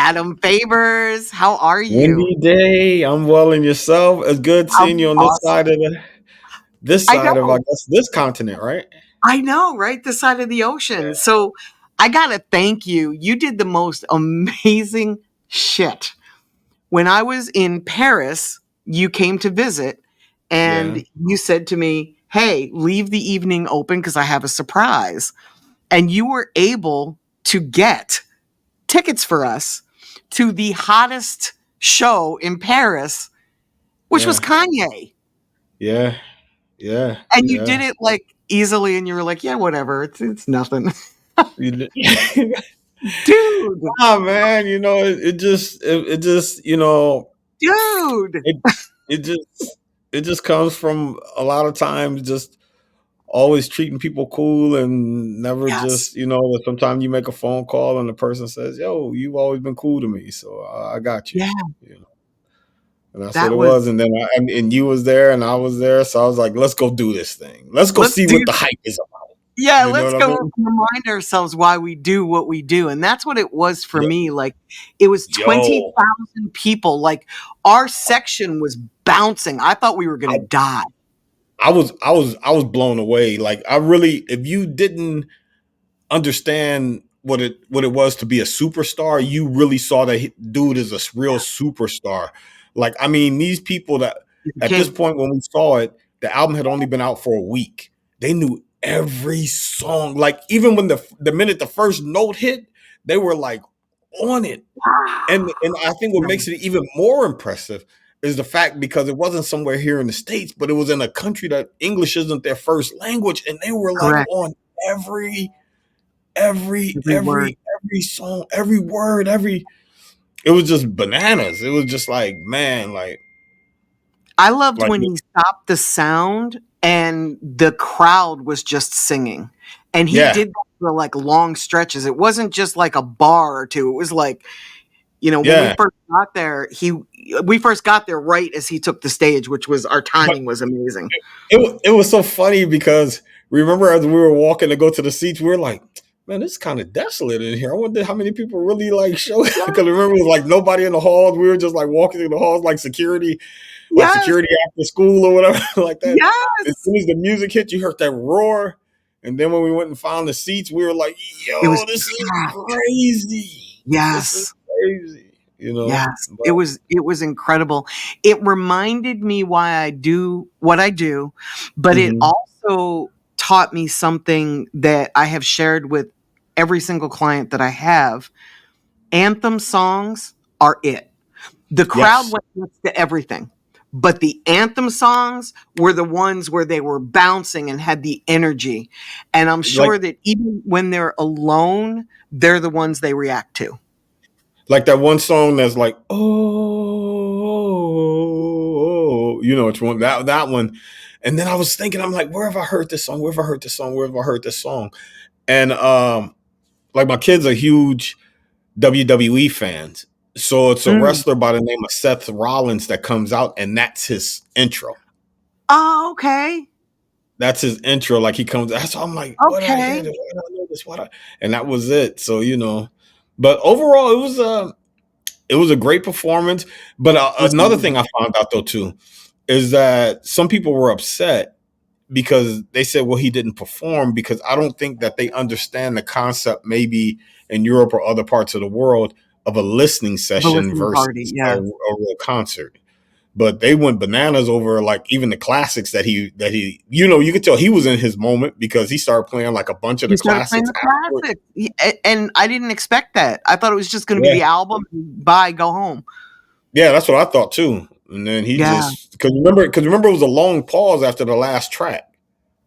Adam Favors, how are you? Wendy Day, I'm well and yourself. It's good seeing I'm you on this awesome. side of this I side of I know. guess this continent, right? I know, right? The side of the ocean. Yeah, So I gotta thank you. You did the most amazing shit. When I was in Paris, you came to visit yeah, and you said to me, "Hey, leave the evening open because I have a surprise." And you were able to get tickets for us to the hottest show in Paris, which was yeah, Kanye. yeah, yeah, And you did yeah. it like easily, and you were like, "Yeah, whatever. It's nothing." You did- Dude, oh man, it just dude. it it just it just comes from a lot of times just always treating people cool and never Yes. just that sometimes you make a phone call and the person says, "Yo, you've always been cool to me, so I got you." Yeah, You know. And that's what that it was. was And then and you was there and I was there. So I was like, let's go do this thing. Let's go let's see do what the hype is about. yeah, You know let's what I go mean? remind ourselves why we do what we do, and that's what it was for Yeah. me, like, it was Yo, 20,000 people, like, our section was bouncing. I thought we were I, gonna die. I was blown away. Like I really, if you didn't understand what it was to be a superstar, you really saw that dude is a real superstar. Like, I mean, these people that He's a at this king. point when we saw it, the album had only been out for a week. They knew every song. Like even when the minute the first note hit, they were like on it. And I think what Yeah, makes it even more impressive is the fact because it wasn't somewhere here in the States, but it was in a country that English isn't their first language, and they were like correct. on every every Every word. every every song, every word, every it was just bananas. It was just like, man, I loved like when he stopped the sound and the crowd was just singing. And he yeah, did that for like long stretches. It wasn't just like a bar or two. It was like, when we yeah. first got there, we first got there right as he took the stage, which was our But timing was amazing. it was so funny because remember as we were walking to go to the seats, we were like, man, it's kind of desolate in here. I wonder how many people really like show Yeah. because remember it was like nobody in the halls. We were just like walking through the halls like Yes. security after school or whatever like that. As Yes. soon as the music hit, you heard that roar. And then when we went and found the seats, we were like, It was yo, this is packed. crazy. This is Yes. crazy. Yes, But it was incredible. It reminded me why I do what I do, but it mhm. also taught me something that I have shared with every single client that I have. Anthem songs are it. The crowd Yes. went nuts to everything, but the anthem songs were the ones where they were bouncing and had the energy. And I'm Like sure that even when they're alone, they're the ones they react to. like that one song that's like, oh, it's one that one. And then I was thinking, I'm like, where have I heard this song? Where have I heard this song? Where have I heard this song? And like my kids are huge WWE fans. So it's a Mm. wrestler by the name of Seth Rollins that comes out, and that's his intro. Oh, okay. That's his intro. Like he comes. That's why I'm like, what did I hear Okay. this? Why did I know this? And that was it. So but overall, it was a great performance. But It was another thing amazing. I found out though too is that some people were upset because they said, well, he didn't perform because I don't think that they understand the concept maybe in Europe or other parts of the world of a listening The session listening party, versus a yes. real concert. But they went bananas over like even the classics that he you could tell he was in his moment because he started playing like a bunch of He the started playing classics the afterwards. classics, and I didn't expect that. I thought it was just gonna be Yeah, the album, bye, go home. yeah, that's what I thought too. And then he Yeah, just because remember it was a long pause after the last track,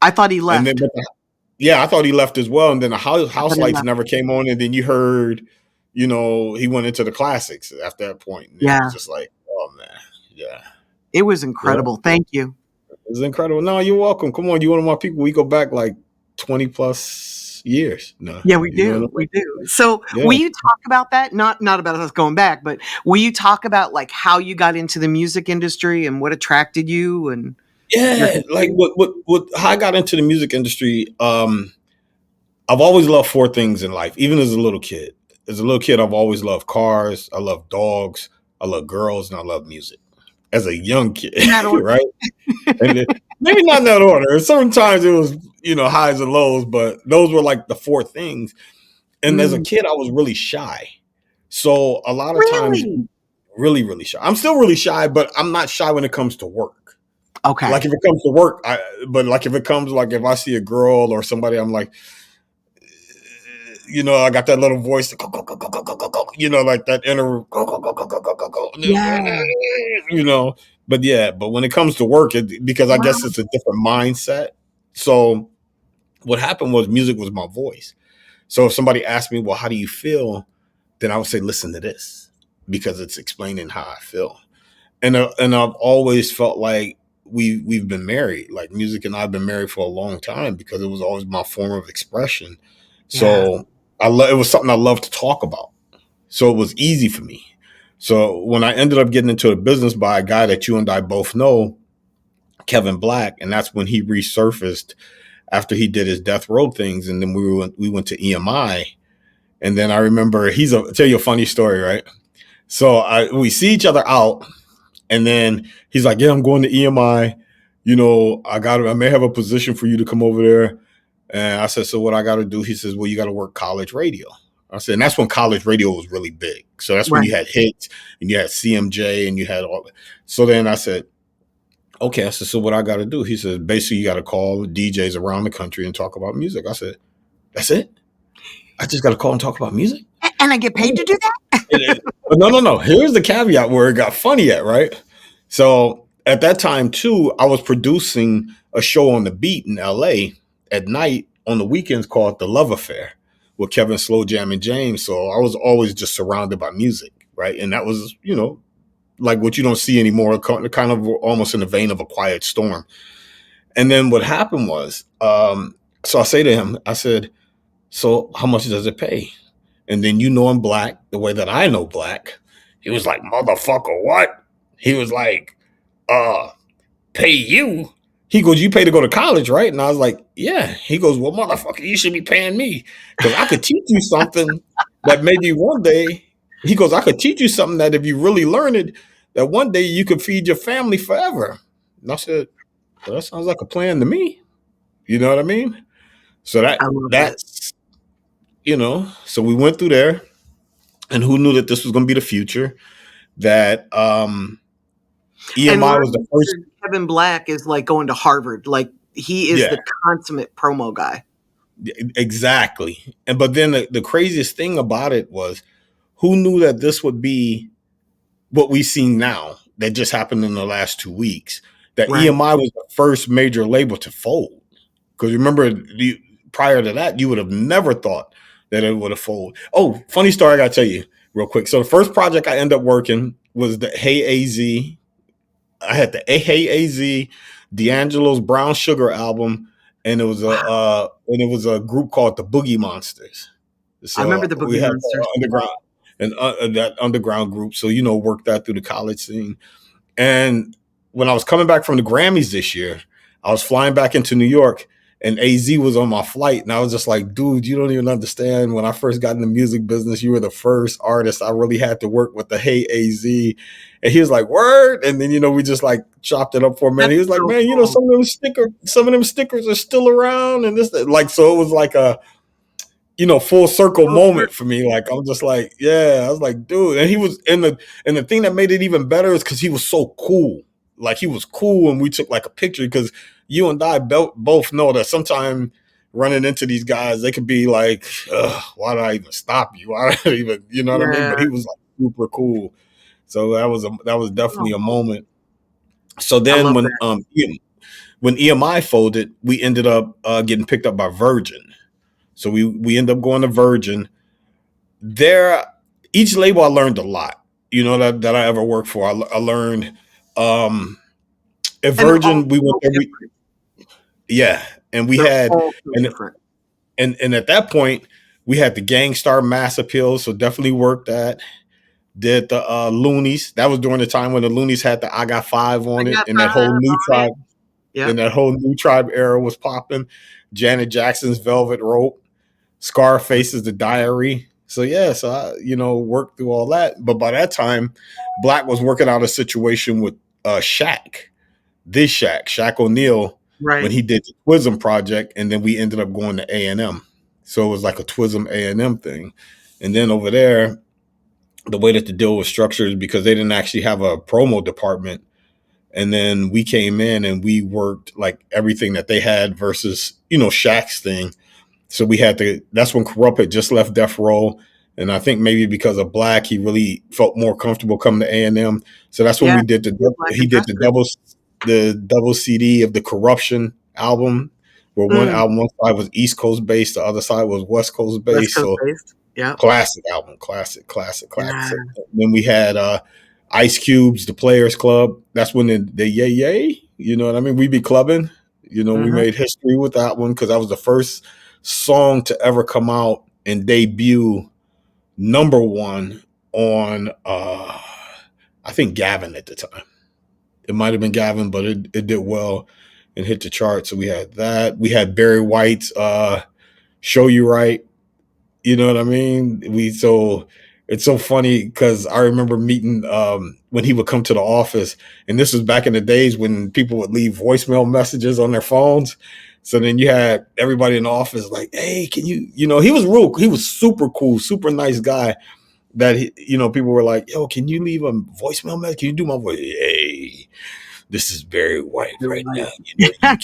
I thought he and then left. yeah, I thought he left as well. And then the I house thought he lights left. never came on, and then you heard, he went into the classics after that point, and it was Yeah, just like, oh man, yeah, it was yeah, incredible. Thank you. it was incredible. No, you're welcome. Come on, you one of my people. We go back like 20+ years. No, Yeah, we you know what I do, we do. So, mean? will Yeah. you talk about that? Not about us going back, but will you talk about, like, how you got into the music industry and what attracted you and your Yeah, like history? what how I got into the music industry. I've always loved four things in life, even as a little kid. as a little kid, I've always loved cars. I love dogs. I love girls, and I love music. As a young kid, In that order. right? And maybe not in that order. Sometimes it was, highs and lows, but those were like the four things. And as a Mm, kid, I was really shy. So a lot of times, really? really, really shy. I'm still really shy, but I'm not shy when it comes to work. Okay. Like if it comes to work, but like if it comes like if I see a girl or somebody, I'm like, I got that little voice, like that inner, Yeah. you know. But yeah, but when it comes to work, because I guess Wow. it's a different mindset. So what happened was music was my voice. So if somebody asked me, well, how do you feel? Then I would say, listen to this because it's explaining how I feel. And I've always felt like we've been married. Like music and I've been married for a long time because it was always my form of expression. Yeah. So it was something I loved to talk about. So it was easy for me. So when I ended up getting into a business by a guy that you and I both know, Kevin Black, and that's when he resurfaced after he did his Death Row things, and then we went to EMI, and then I remember I'll tell you a funny story, right? So we see each other out, and then he's like, "Yeah, I'm going to EMI. I may have a position for you to come over there." And I said, "So what I got to do?" He says, "Well, you got to work college radio." I said, and that's when college radio was really big. So that's when Right. you had hits and you had CMJ and you had all. So then I said, "Okay." I said, "So what I got to do?" He says, "Basically, you got to call DJs around the country and talk about music." I said, "That's it? I just got to call and talk about music?" And I get paid to do that? But no, no, no. Here's the caveat where it got funny at, right? So at that time, too, I was producing a show on the beat in LA at night on the weekends called The Love Affair with Kevin Slow Jam and James. So I was always just surrounded by music, right? And that was, like what you don't see anymore, kind of almost in the vein of a quiet storm. And then what happened was, so I say to him, I said, "So how much does it pay?" And then I'm black the way that I know black. He was like, "Motherfucker, what?" He was like, uh, "Pay you?" He goes, "You pay to go to college, right?" And I was like, "Yeah." He goes, "Well, motherfucker, you should be paying me because I could teach you something that maybe one day." He goes, "I could teach you something that if you really learn it, that one day you could feed your family forever." And I said, "Well, that sounds like a plan to me." You know what I mean? So I love it. that's so we went through there, and who knew that this was going to be the future? That And EMI was the learning first. under Kevin Black is like going to Harvard. Like he is Yeah, the consummate promo guy. exactly. And but then the craziest thing about it was, who knew that this would be what we see now? That just happened in the last 2 weeks. That Right. EMI was the first major label to fold. Because remember, prior to that, you would have never thought that it would have folded. Oh, funny story I got to tell you real quick. So the first project I ended up working was the Hey AZ. I had the Hey AZ, D'Angelo's Brown Sugar album, and Wow. it was a group called the Boogie Monsters. I remember So the we Boogie had Monsters. underground and that underground group. So worked that through the college scene. And when I was coming back from the Grammys this year, I was flying back into New York, and AZ was on my flight. And I was just like, "Dude, you don't even understand. When I first got in the music business, you were the first artist I really had to work with the Hey AZ." And he was like, "Word." And then, we just like chopped it up for a minute. That's He was like, so "Man, cool. some of them stickers are still around." And this, like, so it was like a, full circle Those were moment for me. Like I'm just like, yeah, I was like, dude. And he was and the thing that made it even better is because he was so cool. Like he was cool, and we took like a picture because you and I both know that sometimes running into these guys, they could be like, "Ugh, why did I even stop you? Why did I even, you know what I mean?" yeah. But he was like super cool. So that was definitely a Oh, moment. So I then love that. when EMI folded, we ended up getting picked up by Virgin. So we ended up going to Virgin. There, each label I learned a lot. That I ever worked for. I learned at And they're all Virgin. We went so there. different. Yeah, and we They're had all so and different. and at that point we had the Gangstar Mass Appeal. So definitely worked that. Did the Loonies. That was during the time when the Loonies had the I Got Five I on it, got and that whole 5 new on it. tribe and Yep. that whole new tribe era was popping. Janet Jackson's Velvet Rope. Scarface's The Diary. So yeah, so I, worked through all that. But by that time, Black was working out a situation with Shaq, Shaq O'Neal, when Right. he did the Twism project, and then we ended up going to A&M. So it was like a Twism A&M thing. And then over there, the way that the deal was structured is because they didn't actually have a promo department. And then we came in and we worked like everything that they had versus, Shaq's thing. So we had to, that's when Corrupt had just left Death Row. And I think maybe because of Black, he really felt more comfortable coming to A&M. So that's when Yeah. we did Black he did investor. the double CD of the Corruption album, where Mm. one side was East Coast based, the other side was West Coast West based. Coast So based. Yep. classic album, classic. Yeah. Then we had Ice Cube's The Players Club. That's when the Yay Yay, you know what I mean? We be clubbing. We Hmm. made history with that one because that was the first song to ever come out and debut number one on I think Gavin at the time. It might have been Gavin, but it did well and hit the charts. So we had that. We had Barry White's Show You Right. You know what I mean? So it's so funny because I remember meeting when he would come to the office, and this was back in the days when people would leave voicemail messages on their phones. So then you had everybody in the office like, "Hey, can you?" He was super cool, super nice guy. That people were like, "Yo, can you leave a voicemail message? Can you do my voice?" Hey, this is Barry White You're right now. right. You can,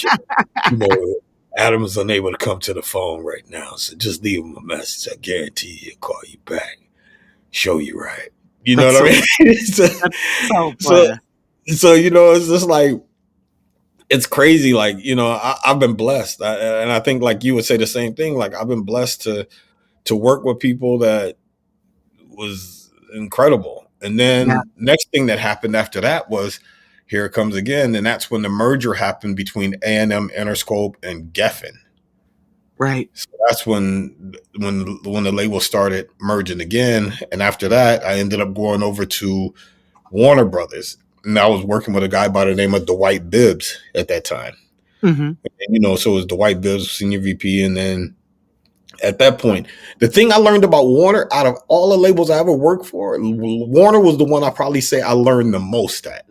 you know, Adam is unable to come to the phone right now, so just leave him a message. I guarantee he'll call you back. Show you right. You know That's what so I mean? so, that's so so, funny. it's just like it's crazy. Like I've been blessed, and I think like you would say the same thing. Like I've been blessed to work with people that was incredible. And Yeah. then next thing that happened after that was here it comes again, and that's when the merger happened between A&M Interscope and Geffen. Right. So that's when the label started merging again, and after that, I ended up going over to Warner Brothers, and I was working with a guy by the name of Dwight Bibbs at that time. Hmm. And, so it was Dwight Bibbs, senior VP, and then at that point, the thing I learned about Warner, out of all the labels I ever worked for, Warner was the one I probably say I learned the most at.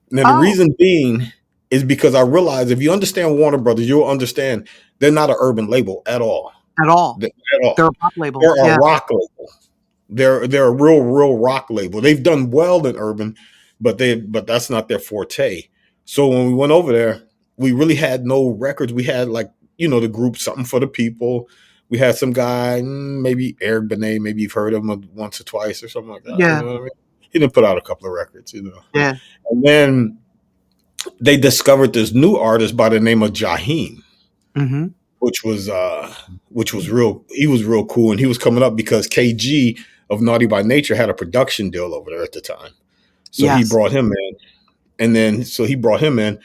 Now, the Oh, reason being is because I realized if you understand Warner Brothers, you'll understand they're not an urban label at all. at all. At all. They're a pop label. They're a Yeah. rock label. They're a real rock label. They've done well in urban, but that's not their forte. So when we went over there, we really had no records. We had like the group Something for the People. We had some guy, maybe Eric Benet, maybe you've heard of him once or twice or something like that. You Yeah. know what I mean? He didn't put out a couple of records. Yeah. And then they discovered this new artist by the name of Jaheim, Hmm. which was real. He was real cool, and he was coming up because KG of Naughty by Nature had a production deal over there at the time. So he Yes. brought him in, and then so he brought him in.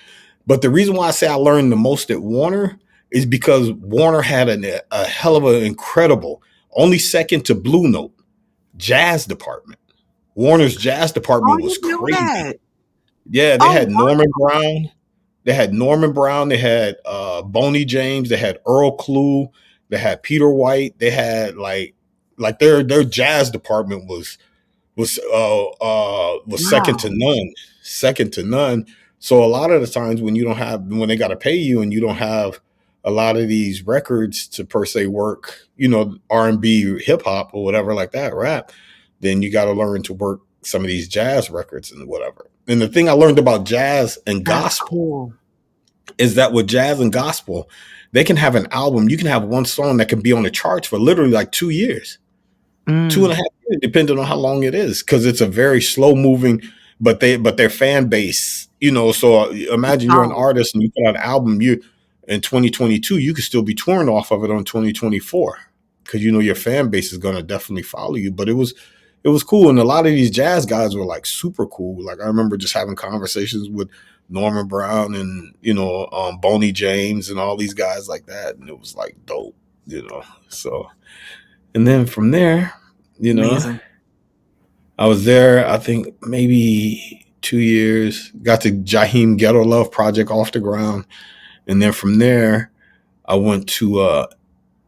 But the reason why I say I learned the most at Warner is because Warner had a hell of an incredible, only second to Blue Note, jazz department. Warner's jazz Oh, I department was didn't know crazy. that. Yeah, they Oh, had Norman Brown. They had Norman Brown. They had Boney James. They had Earl Klugh. They had Peter White. They had like their jazz department was second to wow. none. Second to none. So a lot of the times when they got to pay you and you don't have a lot of these records to per se work, R&B, hip hop or whatever like that, rap, then you got to learn to work some of these jazz records and whatever. And the thing I learned about jazz and That's gospel cool. is that with jazz and gospel, they can have an album. You can have one song that can be on the charts for literally like 2 years, two and Mm. a half years, depending on how long it is, because it's a very slow moving, but their fan base, So imagine you're an Oh, artist and you put out an album, you in 2022, you could still be touring off of it on 2024 because your fan base is going to definitely follow you. But it was cool, and a lot of these jazz guys were like super cool. Like I remember just having conversations with Norman Brown and Boney James and all these guys like that, and it was like dope. So, and then from there, you know, amazing. I was there. I think maybe 2 years. Got the Jaheim Ghetto Love project off the ground, and then from there, I went to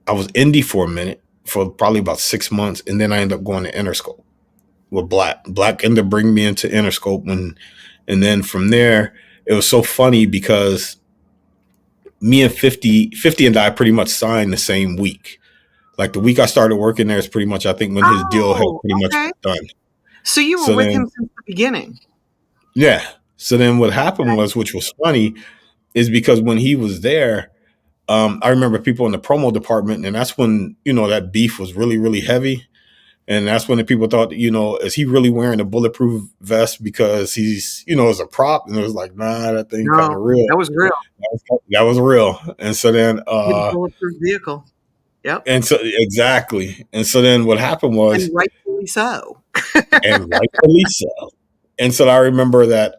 I was indie for a minute. for probably about 6 months, and then I ended up going to Interscope with Black. Black ended up bringing me into Interscope, and then from there, it was so funny because me and 50 and I pretty much signed the same week. Like the week I started working there is pretty much, I think, when his deal had Oh, pretty much okay. done. So you were So with then, him since the beginning. yeah. So then what happened Okay. was, which was funny, is because when he was there, I remember people in the promo department, and that's when, that beef was really, really heavy. And that's when the people thought, is he really wearing a bulletproof vest because he's, as a prop? And it was like, nah, that thing kind No, of real. that was real. That was real. And so then, With a bulletproof vehicle. Yep. and so exactly. And so then what happened was, And rightfully so. and rightfully so. And so I remember that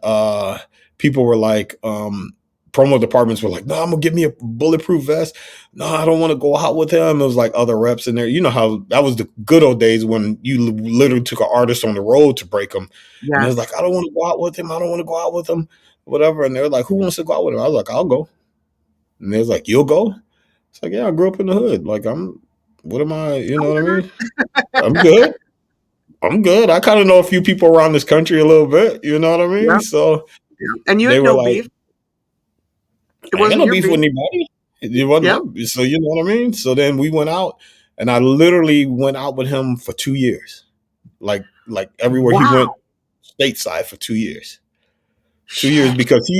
people were like, promo departments were like, no, I'm gonna give me a bulletproof vest. No, I don't want to go out with him. It was like other reps in there. You know how that was the good old days when you literally took an artist on the road to break them. And it was Yes. like, I don't want to go out with him. I don't want to go out with him, whatever. And they're like, who wants to go out with him? I was like, I'll go. And they was like, you'll go? It's like, yeah, I grew up in the hood. Like, what am I? You know what I mean? I'm good. I'm good. I kind of know a few people around this country a little bit. You know what I mean? Yep. So Yep. And you they had were no like, beef. It I ain't got wasn't no your beef with beef. anybody. It wasn't Yep. my, so you know what I mean? So then we went out, and I literally went out with him for 2 years. Like everywhere he went Wow. stateside for 2 years. 2 years Shit. because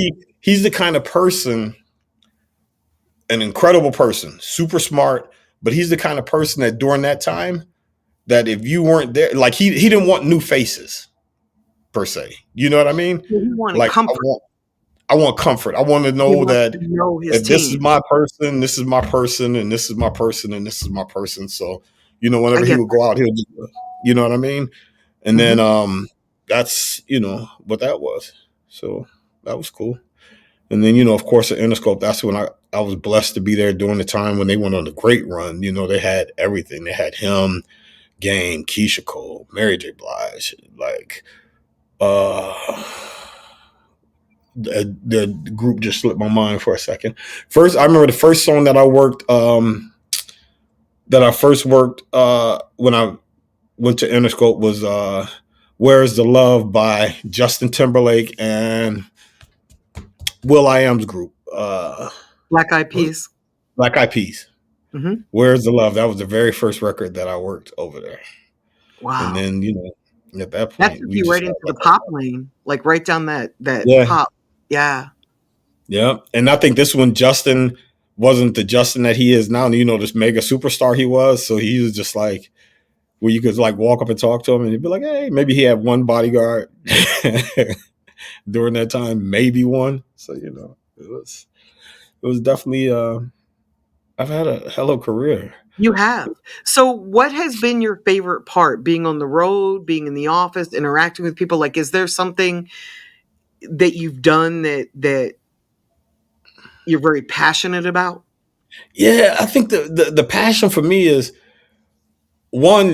he's the kind of person, an incredible person, super smart, but he's the kind of person that during that time that if you weren't there, like he didn't want new faces per se. You know what I mean? He wanted Like comfort. I want comfort. I want to He know wants that to know his if this is team. my person, this is my person, and this is my person, and this is my person. So, I whenever he get would go out, he'll just, you know what I mean? And that. then Hmm. that's what that was. So that was cool. And then, of course at Interscope, that's when I was blessed to be there during the time when they went on the great run. They had everything. They had him, Game, Keisha Cole, Mary J. Blige, like uh the group just slipped my mind for a second. First, I remember the first song that I worked, when I went to Interscope was "Where's the Love" by Justin Timberlake and Will I Am's group. Black Eyed Was Peas. Black Eyed Peas. Hmm. "Where's the Love"? That was the very first record that I worked over there. And Wow. then at that That point took we you just right had into the like pop lane, like right down that yeah. pop. Yeah. Yeah, and I think this one Justin wasn't the Justin that he is now. This mega superstar he was. So he was just like where you could like walk up and talk to him, and he'd be like, "Hey, maybe he had one bodyguard during that time, maybe one." So it was definitely. I've had a hell of a career. You have. So what has been your favorite part? Being on the road, being in the office, interacting with people? Like, is there something that you've done that you're very passionate about? Yeah, I think the passion for me is one.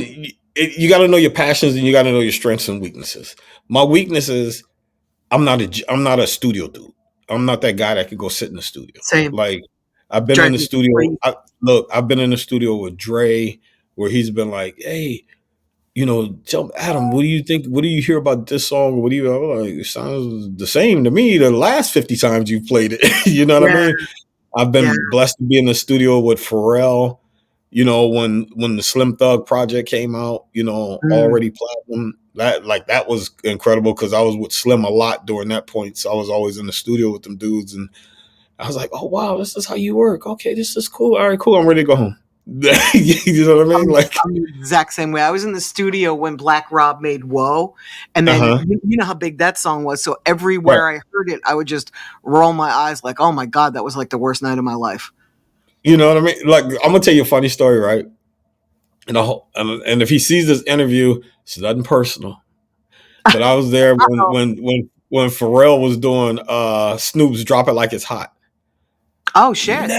You got to know your passions and you got to know your strengths and weaknesses. My weakness is I'm not a studio dude. I'm not that guy that could go sit in the studio. Same. Like I've been in Drives the me studio. crazy. I've been in the studio with Dre, where he's been like, "Hey, tell Adam, what do you think? What do you hear about this song? What do you I'm like? It sounds the same to me the last 50 times you've played it." You know what I Yeah, mean? I've yeah. been blessed to be in the studio with Pharrell. When the Slim Thug project came out, Mm. already platinum. That was incredible because I was with Slim a lot during that point. So I was always in the studio with them dudes, and I was like, "Oh wow, this is how you work. Okay, this is cool. All right, cool. I'm ready to go home." You know what I mean? I'm Like, I'm the exact same way. I was in the studio when Black Rob made "Whoa," and uh then huh, you know how big that song was. So right. everywhere I heard it, I would just roll my eyes like, "Oh my god, that was like the worst night of my life." You know what I mean? Like, I'm gonna tell you a funny story, right? And if he sees this interview, it's nothing personal. But I was there Uh-oh. when Pharrell was doing Snoop's "Drop It Like It's Hot." Oh shit!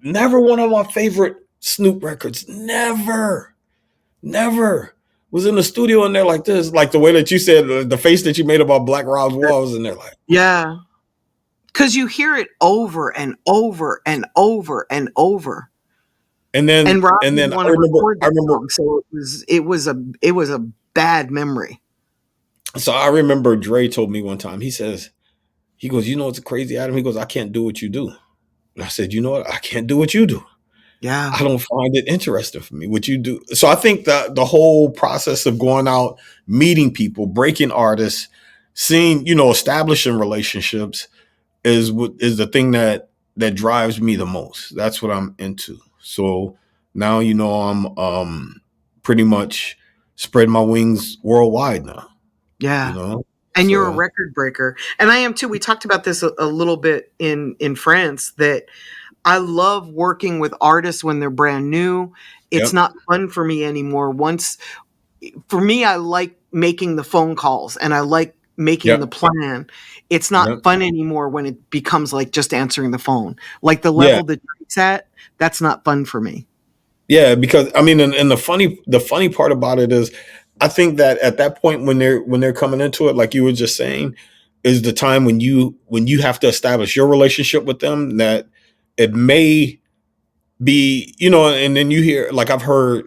Never one of my favorite Snoop records. Never was in the studio in there like this, like the way that you said the face that you made about Black Rob's walls in there, like Yeah, because you hear it over and over and over and over. And Rob didn't I want to remember record I that remember song, so it was a bad memory. so I remember Dre told me one time. He goes, you know what's crazy, Adam? He goes, I can't do what you do. And I said, you know what? I can't do what you do. Yeah, I don't find it interesting for me what you do. So I think that the whole process of going out, meeting people, breaking artists, seeing, establishing relationships is what is the thing that drives me the most. That's what I'm into. So now I'm pretty much spread my wings worldwide now. You yeah. know, And you're a so record breaker, and I am too. We talked about this a little bit in France, that I love working with artists when they're brand new. It's yep, not fun for me anymore. Once For me, I like making the phone calls and I like making the yep, plan. It's not yep, fun anymore when it becomes like just answering the phone. Like the yeah. level that Drake's at, that's not fun for me. Yeah, because I mean, and the funny part about it is, I think that at that point when they're coming into it, like you were just saying, is the time when you have to establish your relationship with them. That it may be, and then you hear, like I've heard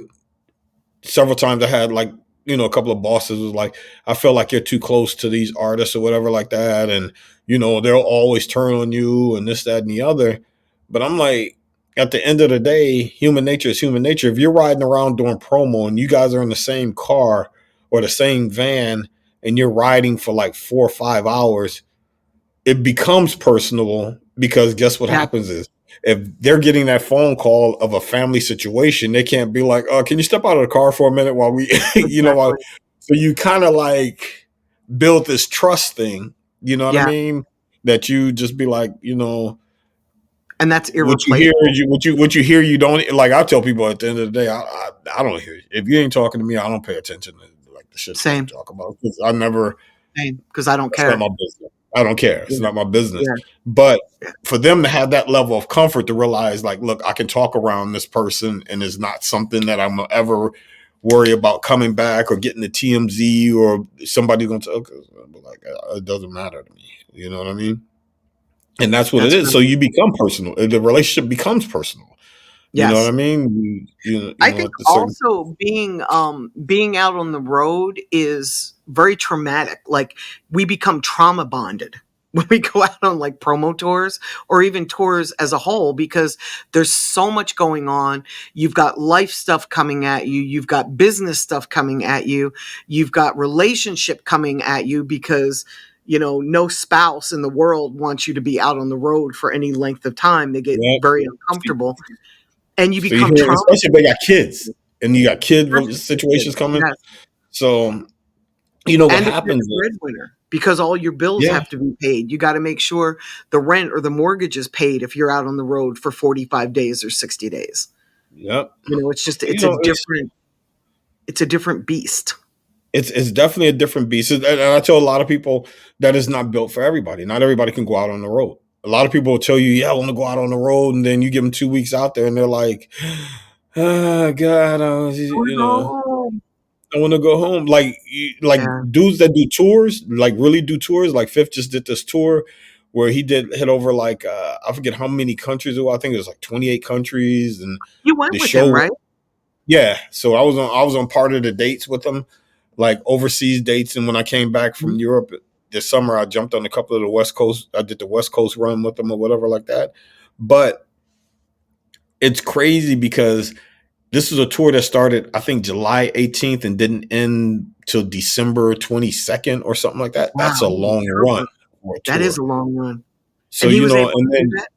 several times. I had, like, a couple of bosses was like, I feel like you're too close to these artists or whatever like that, and they'll always turn on you and this, that, and the other. But I'm like, at the end of the day, human nature is human nature. If you're riding around doing promo and you guys are in the same car or the same van and you're riding for like 4 or 5 hours, it becomes personal, because guess what Yeah, happens is, if they're getting that phone call of a family situation, they can't be like, "Oh, can you step out of the car for a minute while we," exactly. so you kind of like build this trust thing, you know what I Yeah. mean? That you just be like, And that's what you hear, irreplaceable. what you hear, you don't like. I tell people at the end of the day, I don't hear you. If you ain't talking to me, I don't pay attention to like the shit that you Same, talk about, 'cause I never. same. Because I don't It's not care. my business. I don't care. It's Yeah, not my business. yeah, But yeah. for them to have that level of comfort to realize, like, look, I can talk around this person, and it's not something that I'm ever worry about coming back or getting the TMZ or somebody going to, okay, like, it doesn't matter to me. You know what I mean? And that's what it That's is. So really, you become personal. The relationship becomes personal. You know what I yes. mean? I think At the certain. also being out on the road is very traumatic. Like we become trauma bonded when we go out on like promo tours or even tours as a whole, because there's so much going on. You've got life stuff coming at you, you've got business stuff coming at you, you've got relationship coming at you, because no spouse in the world wants you to be out on the road for any length of time. They get Yeah. very uncomfortable and you So you become hear, trauma. especially if they got kids and you got Especially situations kids, coming. yes. So what And if you're happens the is, breadwinner, because all your bills yeah, have to be paid, you gotta make sure the rent or the mortgage is paid if you're out on the road for 45 days or 60 days. yep. It's just You it's a know, it's different it's a different beast. it's it's definitely a different beast. And I tell a lot of people that is not built for everybody. Not everybody can go out on the road. A lot of people will tell you, "Yeah, I want to go out on the road," and then you give them 2 weeks out there, and they're like, "Oh God, Oh, no. I want to go home." Like, like Yeah. dudes that do tours, like really do tours. Like Fifth just did this tour where he did hit over like, I forget how many countries it was. I think it was like 28 countries, and You went the with him, show. right? Yeah, so I was on part of the dates with him, like overseas dates. And when I came back from Mhm. Europe this summer, I jumped on a couple of the West Coast. I did the West Coast run with them or whatever like that. But it's crazy because this is a tour that started, I think, July 18th and didn't end till December 22nd or something like that. Wow, That's a holy long run cow. for a That is tour. a long run. So And he was able to do that?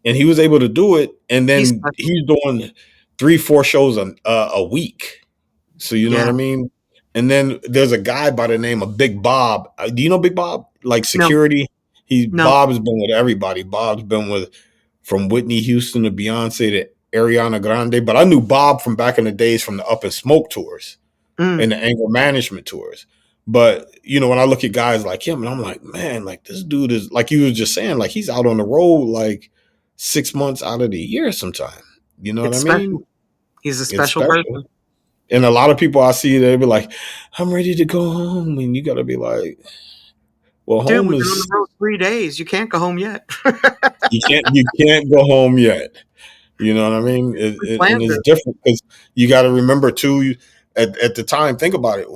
and he was able to do it, and He's then special. he's doing 3 4 shows a week. So you know what Yeah. I mean? And then there's a guy by the name of Big Bob. Do you know Big Bob? Like No, security. no. Bob has been with everybody. Bob's been with, from Whitney Houston to Beyonce to Ariana Grande. But I knew Bob from back in the days from the Up and Smoke tours Mm, and the anger management tours. But when I look at guys like him, and I'm like, man, like this dude is, like you was just saying, like he's out on the road like 6 months out of the year sometime. You know what it's I special. mean? He's a It's special special. person. And a lot of people I see, they be like, I'm ready to go home. And you got to be like, well, Dude, home we've been on is, the road 3 days. You can't go home yet. you can't go home yet. You know what I mean? We And planned it's this. different because you got to remember too. At the time, think about it.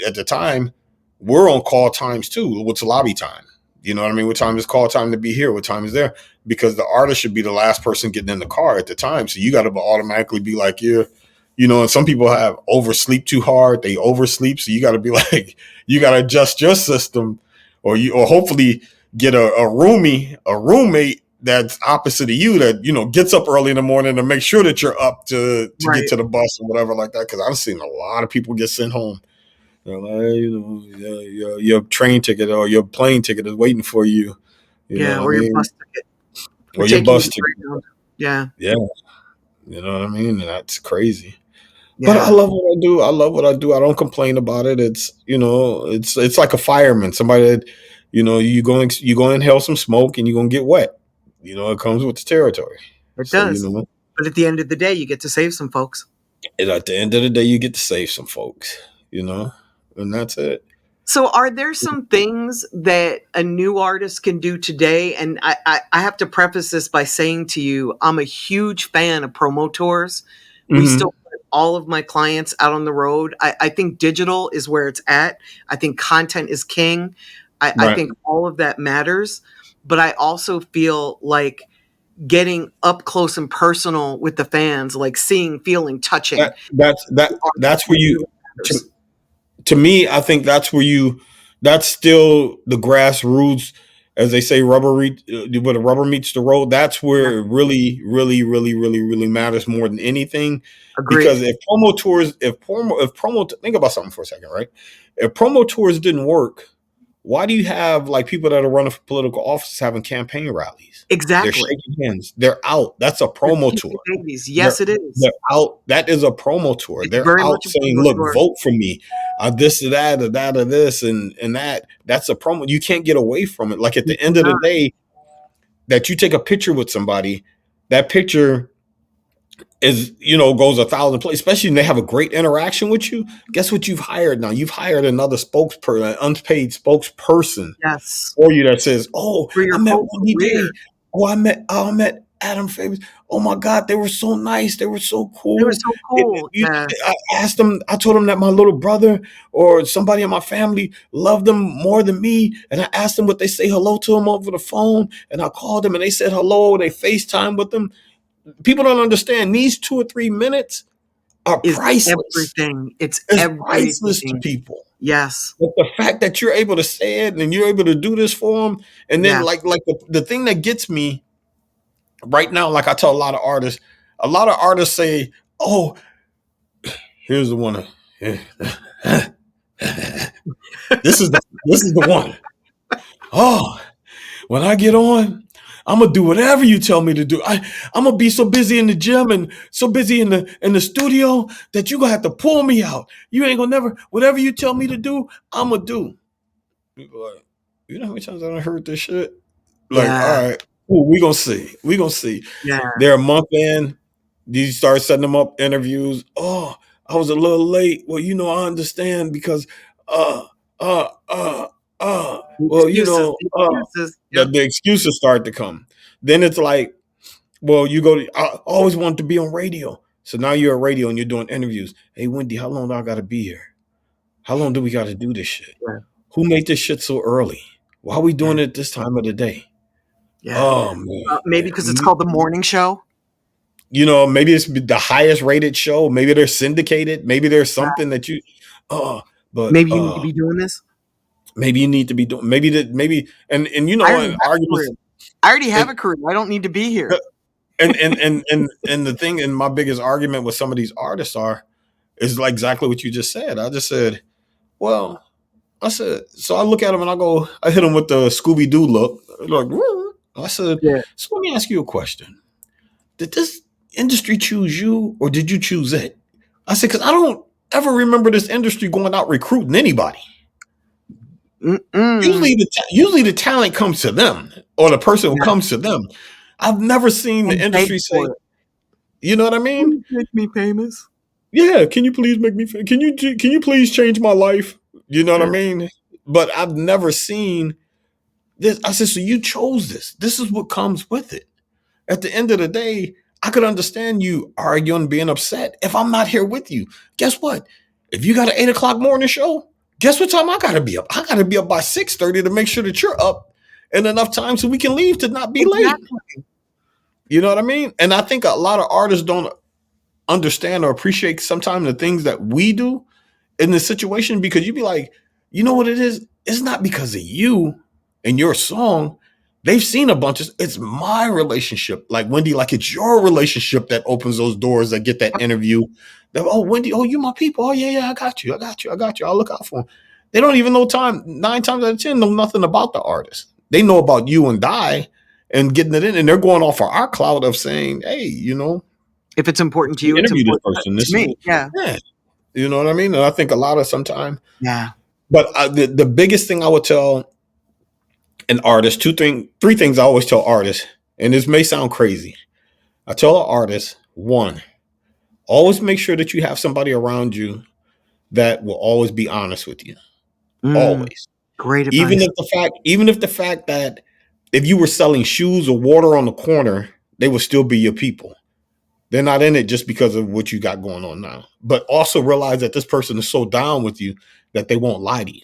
At the time, we're on call times too. What's lobby time? You know what I mean? What time is call time to be here? What time is there? Because the artist should be the last person getting in the car at the time. So you got to automatically be like, yeah, you know. And some people have oversleep too hard. They oversleep, so you got to be like, you got to adjust your system, or hopefully get a roommate that's opposite of you that gets up early in the morning to make sure that you're up to get Right. to the bus or whatever like that. Because I've seen a lot of people get sent home. They're like, hey, your train ticket or your plane ticket is waiting for you. You know Yeah, what I or your mean? bus ticket. We're Or your taking you to bus ticket. Greyhound. Yeah, Yeah, you know what I mean. And that's crazy. But I yeah. love what I do. I love what I do. I don't complain about it. It's it's like a fireman. Somebody that you go inhale some smoke and you're gonna get wet. It comes with the territory. It So does. But at the end of the day, you get to save some folks. and at the end of the day, you get to save some folks. You know, and that's it. So, are there some things that a new artist can do today? And I have to preface this by saying to you, I'm a huge fan of promo tours. We Hmm. still put all of my clients out on the road. I think digital is where it's at. I think content is king. I Right. think all of that matters. But I also feel like getting up close and personal with the fans, like seeing, feeling, touching the artist That's where really you. matters. To me, I think that's still the grassroots, as they say, where the rubber meets the road. That's Yeah, where it really, really, really, really, really matters more than anything. agreed. Because if promo, think about something for a second, right? If promo tours didn't work, why do you have like people that are running for political office having campaign rallies? They're Exactly. shaking hands. They're out. That's a They're promo tour. kissing babies. They're Yes, it is. they're out. That is a promo tour. It's They're very out much a saying, promo "Look, tour. vote for me." This or that or that or this and that. That's a promo. You can't get away from it. Like at You the end of the cannot. day, that you take a picture with somebody, that picture is goes 1,000 places. Especially when they have a great interaction with you. Guess what you've hired now? You've hired another spokesperson, an unpaid spokesperson Yes. for you that says, "Oh, For I your met whole Wendy career. Day. Oh, I met Adam Favors. Oh my God, they were so nice. They were so They were cool." so cool. You, Yeah. I asked them. I told them that my little brother or somebody in my family loved them more than me, and I asked them would they say hello to them over the phone, and I called them and they said hello. They FaceTime with them. People don't understand these 2 or 3 minutes are Is priceless. everything. It's It's priceless to everything. people. Yes. But the fact that you're able to say it and you're able to do this for them, and then Yes. like the thing that gets me right now, like I tell a lot of artists say, "Oh, here's the one. This is the one. Oh, when I get on, I'm gonna do whatever you tell me to do. I'm gonna be so busy in the gym and so busy in the studio that you gonna have to pull me out. You ain't gonna never whatever you tell me to do, I'm gonna do." People like, you know how many times I done heard this shit? Like, all Yeah. right, cool, we gonna see. We gonna see. Yeah. They're a month in. You start setting them up interviews. Oh, I was a little late. Well, I understand because uh uh uh uh The well, excuses. The excuses. Yep. the excuses start to come. Then it's like, well, I always wanted to be on radio. So now you're on radio and you're doing interviews. Hey Wendy, how long do I gotta be here? How long do we gotta do this shit? Yeah. Who made this shit so early? Why are we Yeah. doing it this time of the day? Yeah. Oh man. Maybe because it's called the morning show. Maybe it's the highest rated show. Maybe they're syndicated. Maybe there's Yeah. something that uh, but Maybe you need to be doing this. maybe you need to be doing, maybe, and I already and have a career. arguments, I already have and, a career. I don't need to be here. and the thing, and my biggest argument with some of these artists is like exactly what you just said. I just said, well, so I look at them and I hit them with the Scooby Doo look. Like, "Woo." I said, Yeah. so let me ask you a question. Did this industry choose you or did you choose it? I said, because I don't ever remember this industry going out recruiting anybody. Mm-mm. Usually the talent comes to them or the person who Yeah. comes to them. I've never seen the And beg industry say, for it. you know what I mean? Please make me famous. Yeah, can you please make me? Can you please change my life? You know what I Yeah. mean? But I've never seen this. I said, so you chose this. This is what comes with it. At the end of the day, I could understand you arguing, being upset if I'm not here with you. Guess what? If you got an 8 o'clock morning show, guess what time I gotta be up? I gotta be up by 6:30 to make sure that you're up in enough time so we can leave to not be late. Exactly. You know what I mean? And I think a lot of artists don't understand or appreciate sometimes the things that we do in this situation, because you'd be like, you know what it is? It's not because of you and your song. They've seen a bunch of, it's my relationship. Like Wendy, like it's your relationship that opens those doors that get that interview. That, oh, Wendy, oh, you my people. Oh, yeah, I got you. I got you. I got you. I'll look out for them. They don't even know time. 9 times out of 10, know nothing about the artist. They know about you and Die and getting it in. And they're going off of our cloud of saying, hey, If it's important to we you, it's interviewed this important person. to This me. Yeah. yeah. You know what I mean? And I think a lot of sometimes, Yeah. but the biggest thing I would tell an artist, three things I always tell artists, and this may sound crazy. I tell an artist, one, always make sure that you have somebody around you that will always be honest with you. Mm, Always. great Even advice. if the fact that if you were selling shoes or water on the corner, they would still be your people. They're not in it just because of what you got going on now. But also realize that this person is so down with you that they won't lie to you.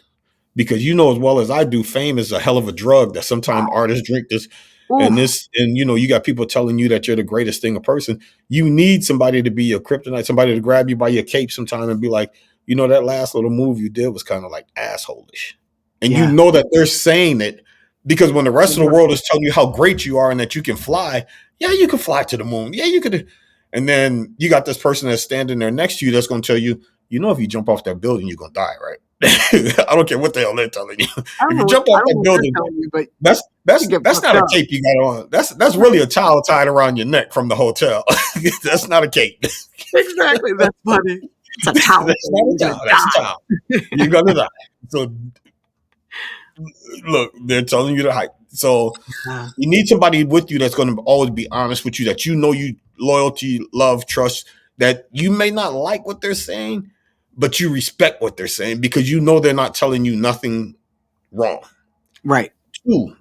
Because you know as well as I do, fame is a hell of a drug that sometimes artists drink this and Oof. this, and you got people telling you that you're the greatest thing a person. You need somebody to be your kryptonite, somebody to grab you by your cape sometime and be like, that last little move you did was kind of like assholish. And you Yeah. know that they're saying it because when the rest of the world is telling you how great you are and that you can fly, yeah, you can fly to the moon. Yeah, you could. And then you got this person that's standing there next to you that's going to tell you, if you jump off that building, you're going to die, right? I don't care what the hell they're telling you. I If don't you know jump off I don't that know what they're building, telling you, but that's you that's get that's fucked not a up. cape you got on. That's really a towel tied around your neck from the hotel. That's not a cape. Exactly. That's funny. It's a towel. That's not a You're towel. That's a towel. You're gonna die. So look, they're telling you to hike. So gonna die. you need somebody with you that's going to always be honest with you, that you loyalty, love, trust, that you may not like what they're saying, but you respect what they're saying because you know they're not telling you nothing wrong. Right. Two,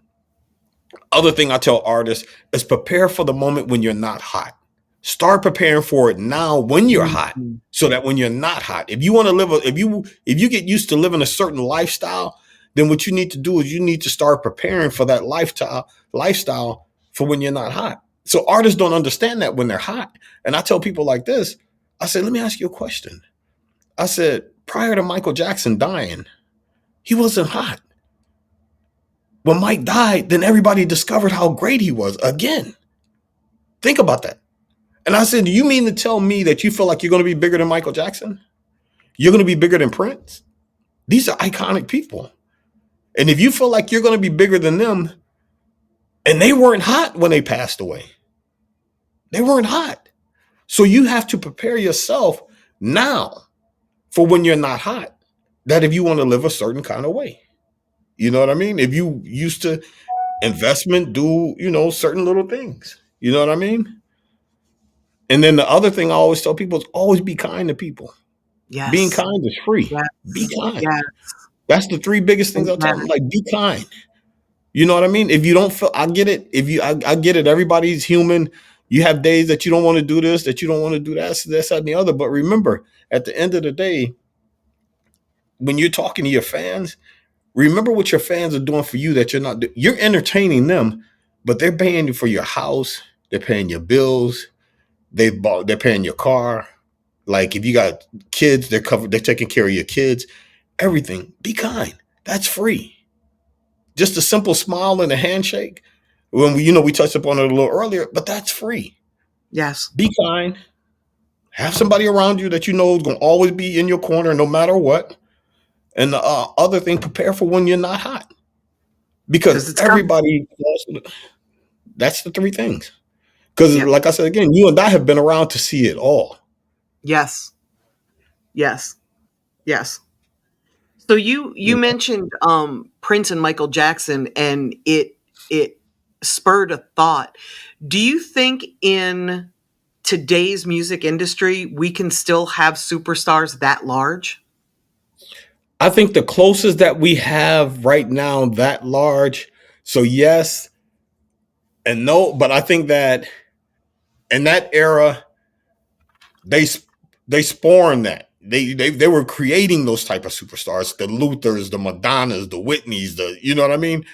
other thing I tell artists is prepare for the moment when you're not hot. Start preparing for it now when you're hot, Mhm. so that when you're not hot, if you want to if you get used to living a certain lifestyle, then what you need to do is you need to start preparing for that lifestyle for when you're not hot. So artists don't understand that when they're hot. And I tell people like this, I said, let me ask you a question. I said, prior to Michael Jackson dying, he wasn't hot. When Mike died, then everybody discovered how great he was again. Think about that. And I said, do you mean to tell me that you feel like you're going to be bigger than Michael Jackson? You're going to be bigger than Prince? These are iconic people. And if you feel like you're going to be bigger than them, and they weren't hot when they passed away, they weren't hot. So you have to prepare yourself now for when you're not hot, that if you want to live a certain kind of way. You know what I mean? If you used to investment, do, certain little things. You know what I mean? And then the other thing I always tell people is always be kind to people. Being Yes. kind is free. Be Yes. kind. Yes. That's the three biggest things I'll tell them. Amen. Like, be kind. You know what I mean? If you don't feel, I get it. I get it. Everybody's human. You have days that you don't want to do this, that you don't want to do that, so this, that, and the other. But remember, at the end of the day, when you're talking to your fans, remember what your fans are doing for you that you're not doing. You're entertaining them, but they're paying you for your house. They're paying your bills. They're paying your car. Like if you got kids, they're taking care of your kids. Everything. Be kind. That's free. Just a simple smile and a handshake. When we touched upon it a little earlier, but that's free. Yes. Be kind. Have somebody around you that you know is going to always be in your corner no matter what. And the other thing, prepare for when you're not hot. Because Because it's coming. everybody, that's the three things. Because Yep. like I said, again, you and I have been around to see it all. Yes. Yes. Yes. So you mentioned Prince and Michael Jackson, and it spurred a thought. Do you think in today's music industry we can still have superstars that large? I think the closest that we have right now that large. So yes and no, but I think that in that era, they they spawned that. They were creating those type of superstars, the Luthers, the Madonnas, the Whitneys, the you know what I mean?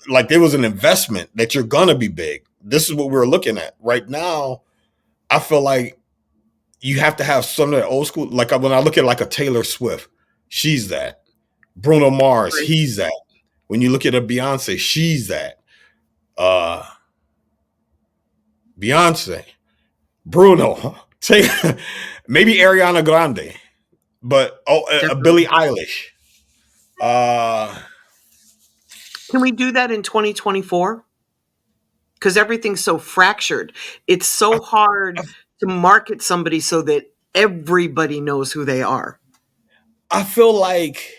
Like there was an investment that you're gonna be big. This is what we're looking at right now. I feel like you have to have some of that old school. Like when I look at like a Taylor Swift, she's that. Bruno Mars, Right. he's that. When you look at a Beyonce, she's that. Uh Beyonce, Bruno, take maybe Ariana Grande, but Billie Definitely. Eilish. Uh Can we do that in 2024? Because everything's so fractured. It's I, so hard to market somebody so that everybody knows who they are. I feel like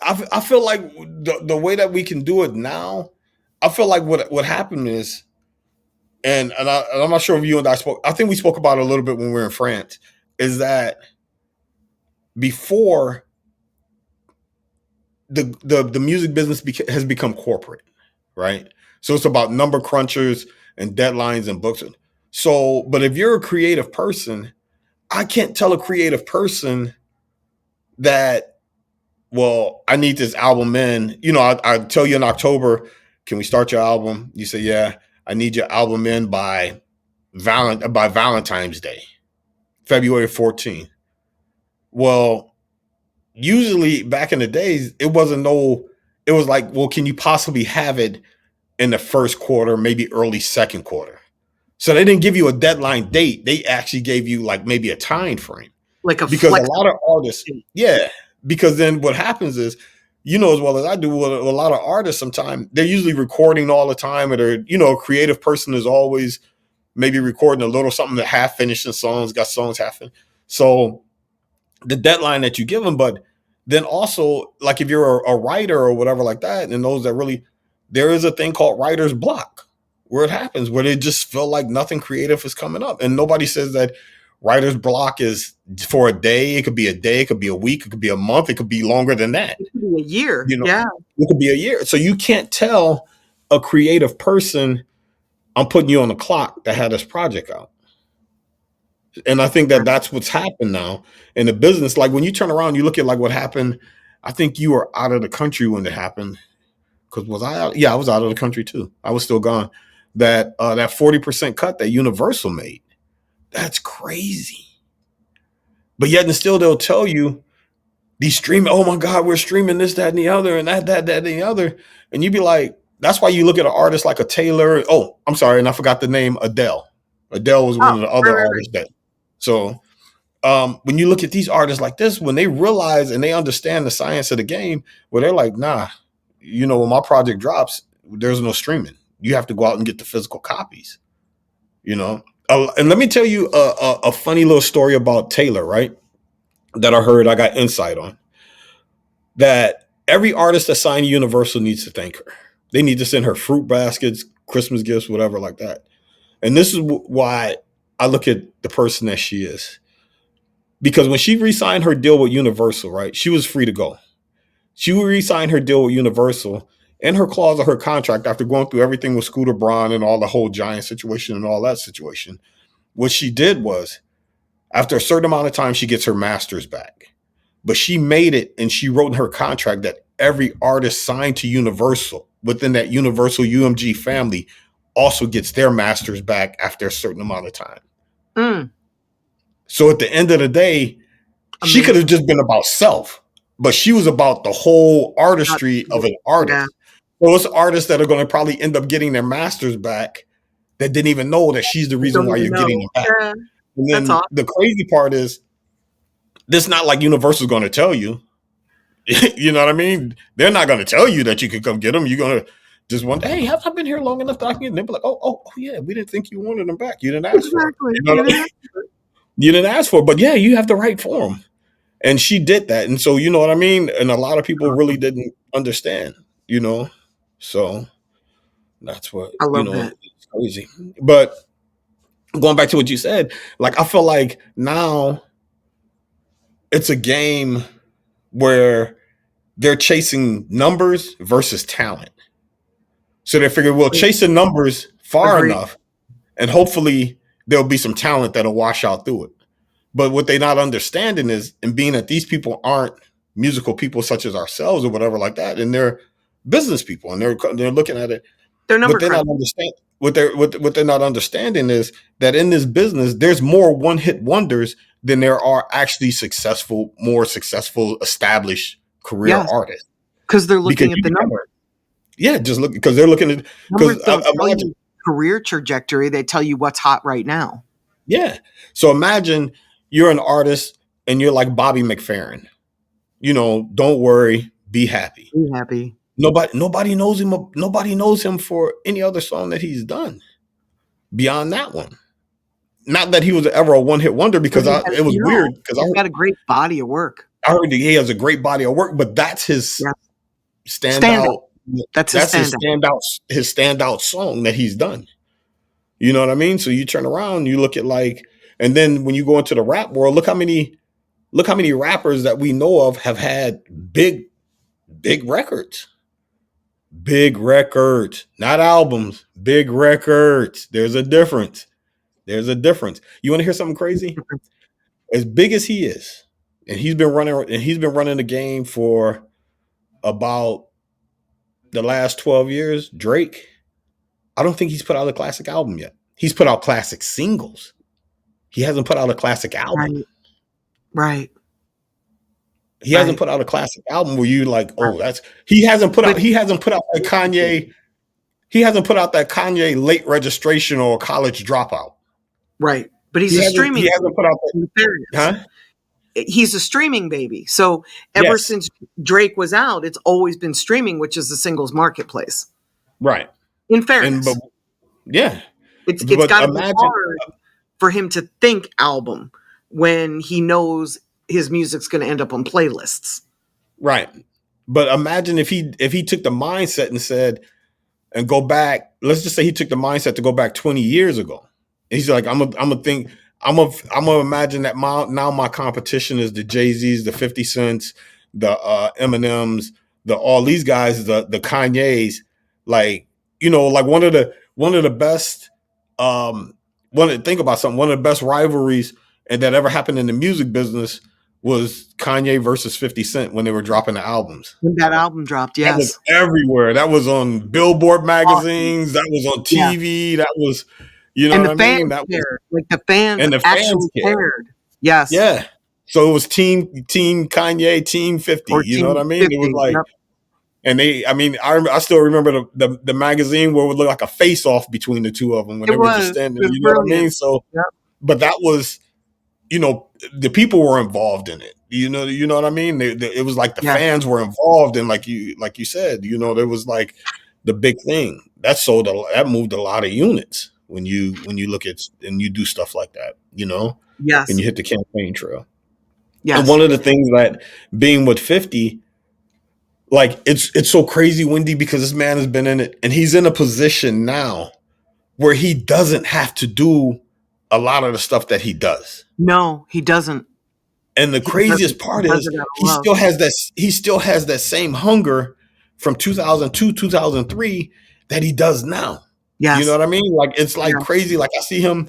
I feel like the way that we can do it now, I feel like what happened is, and I'm not sure if you and I spoke. I think we spoke about it a little bit when we were in France. Is that before the music business has become corporate, right? So it's about number crunchers and deadlines and books. So, but if you're a creative person, I can't tell a creative person that, well, I need this album in. You know, I tell you in October, can we start your album? You say, yeah, I need your album in by Valentine's Day, February 14th. Well, usually back in the days, it wasn't no, it was like, well, can you possibly have it in the first quarter, maybe early second quarter? So they didn't give you a deadline date. They actually gave you like maybe a time frame Like a because a flex. lot of artists, yeah, because then what happens is, you know, as well as I do, a lot of artists sometimes they're usually recording all the time, or they're, you know, a creative person is always maybe recording a little something that half finishing songs, got songs half finished. So the deadline that you give them, but then also like if you're a writer or whatever like that, and those that really, there is a thing called writer's block where it happens, where they just feel like nothing creative is coming up. And nobody says that writer's block is for a day. It could be a day, it could be a week, it could be a month, it could be longer than that. It could be a year. You know, Yeah. it could be a year. So you can't tell a creative person, I'm putting you on the clock that had this project out. And I think that that's what's happened now in the business. Like when you turn around, you look at like what happened. I think you were out of the country when it happened. Because was I out? Yeah, I was out of the country too. I was still gone. That 40% cut that Universal made. That's crazy. But yet and still they'll tell you these streaming, oh my God, we're streaming this, that, and the other, and that, and the other. And you'd be like, that's why you look at an artist like a Taylor. Oh, I'm sorry, and I forgot the name, Adele. Adele was one Oh, of the right, other right, right. artists that so when you look at these artists like this, when they realize and they understand the science of the game, where they're like, nah, you know, when my project drops, there's no streaming. You have to go out and get the physical copies, you know? And let me tell you a funny little story about Taylor, right? That I heard, I got insight on. That every artist that signed Universal needs to thank her. They need to send her fruit baskets, Christmas gifts, whatever like that. And this is why I look at the person that she is. Because when she re-signed her deal with Universal, right, she was free to go. She re-signed her deal with Universal and her clause of her contract after going through everything with Scooter Braun and all the whole Giant situation and all that situation. What she did was, after a certain amount of time, she gets her masters back. But she made it and she wrote in her contract that every artist signed to Universal within that Universal UMG family also gets their masters back after a certain amount of time. Mm, So at the end of the day, she could have amazing. just been about self, but she was about the whole Not- artistry of an Yeah. artist. So it's artists that are going to probably end up getting their masters back that didn't even know that she's the reason Don't why even you're getting know. them back. Yeah. And That's then awesome. the crazy part is, this not like Universal's going to tell you. You know what I mean? They're not going to tell you that you can come get them. You're going to just wonder, hey, have I been here long enough that I can get them? They'll be like, oh, yeah, we didn't think you wanted them back. You didn't ask for it. Exactly. You know You what I mean? know? You didn't ask for it, but yeah, you have the right for them. And she did that. And so, you know what I mean? And a lot of people really didn't understand, you know? So that's what, I you love know, that. it's crazy. But going back to what you said, like, I feel like now it's a game where they're chasing numbers versus talent. So they figure, well, chase the numbers far Agreed. enough, and hopefully there'll be some talent that'll wash out through it. But what they're not understanding is, and being that these people aren't musical people such as ourselves or whatever like that, and they're business people, and they're looking at it. They're number What they're not crunchers. understand what they're not understanding is that in this business, there's more one hit wonders than there are actually more successful, established career Yes, artists. because they're Because looking at you the can numbers. yeah, just look because they're looking at because Numbers don't tell imagine you career trajectory. They tell you what's hot right now. yeah. So imagine you're an artist and you're like Bobby McFerrin. Don't worry, be happy. Be happy. Nobody knows him. Nobody knows him for any other song that he's done beyond that one. Not that he was ever a one hit wonder, because it was weird because He's got a great body of work. I heard he has a great body of work, but that's his standout. That's his standout song that he's done. You know what I mean? So you turn around, you look at and then when you go into the rap world, look how many rappers that we know of have had big records. Big records, not albums, big records. There's a difference. You want to hear something crazy? As big as he is, and he's been running the game for about the last 12 years, Drake, I don't think he's put out a classic album yet. He's put out classic singles. He hasn't put out a classic album. Right. He hasn't put out a classic album where you like, he hasn't put out that Kanye. He hasn't put out that Kanye late registration or college dropout. Right. But he's a streaming. He hasn't put out that. Huh? He's a streaming baby. So ever since Drake was out, it's always been streaming, which is the singles marketplace. Right. In fairness. It's got to be hard for him to think album when he knows his music's going to end up on playlists. Right. But imagine if he took the mindset and said, and go back, let's just say he took the mindset to go back 20 years ago. He's like, I'm gonna imagine that now my competition is the Jay-Z's, the 50 Cents, the Eminems, all these guys, the Kanye's, like one of the best think about something, one of the best rivalries and that ever happened in the music business was Kanye versus 50 Cent when they were dropping the albums. When that album dropped, yes. That was everywhere. That was on Billboard magazines. That was on TV. That was, what I mean? That cared. The fans actually cared. Yes. Yeah. So it was team Kanye, team 50. You know what I mean? 50, it was like, and I still remember the magazine where it would look like a face off between the two of them when they were just standing. You know what I mean? So, but that was, the people were involved in it. You know what I mean? It was like the fans were involved, and like you said, there was like the big thing that moved a lot of units when you look at and you do stuff like that. Yes. And you hit the campaign trail. Yes. And one of the things that being with 50, like it's so crazy, Wendy, because this man has been in it, and he's in a position now where he doesn't have to do a lot of the stuff that he does. No, he doesn't. And the craziest part is he still has that same hunger from 2002, 2003 that he does now. Yes. You know what I mean? Like, it's like crazy. Like, I see him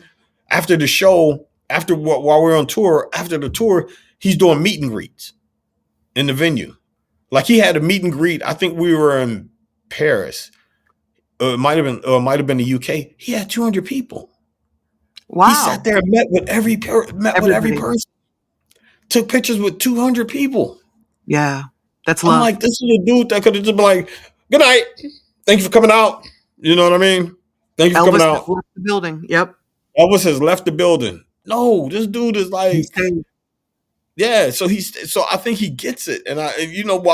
after the show, while we're on tour, after the tour, he's doing meet and greets in the venue. Like, he had a meet and greet. I think we were in Paris. It might have been the UK. He had 200 people. Wow. He sat there and met with every person. Took pictures with 200 people. Yeah. That's love. I'm like, this is a dude that could have just been like, good night. Thank you for coming out. You know what I mean? Thank you for coming out. Elvis left the building. Yep. Elvis has left the building. No, this dude is like, so I think he gets it. And I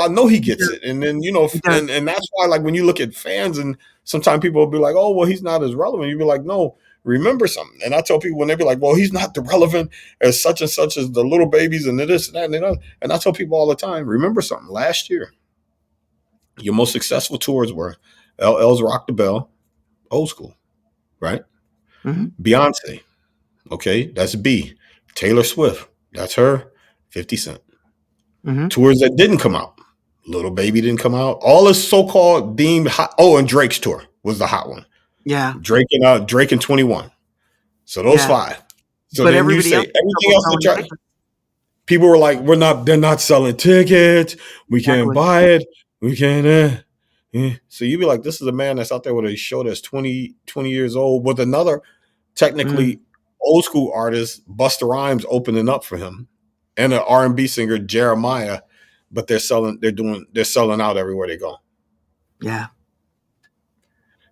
know he gets it. And then, and that's why, like, when you look at fans, and sometimes people will be like, oh, well, he's not as relevant. You'd be like, no, remember something. And I tell people when they be like, well, he's not the relevant as such and such as the little babies and this and that and the other. And I tell people all the time, remember something. Last year, your most successful tours were LL's Rock the Bell, Old School, right? Mm-hmm. Beyonce, okay, that's B. Taylor Swift, that's her. 50 Cent. Mm-hmm. Tours that didn't come out. Little Baby didn't come out. All this so-called deemed hot. Oh, and Drake's tour was the hot one. Yeah. Drake and 21. So those Yeah. 5. So But then you everybody say else is everything still else that selling try, tickets. people were like, they're not selling tickets. We can't Exactly. buy it. We can't. So you'd be like, this is a man that's out there with a show that's 20 years old with another Mm, technically old school artist, Busta Rhymes, opening up for him, and an R&B singer, Jeremiah. But they're selling out everywhere they go. yeah.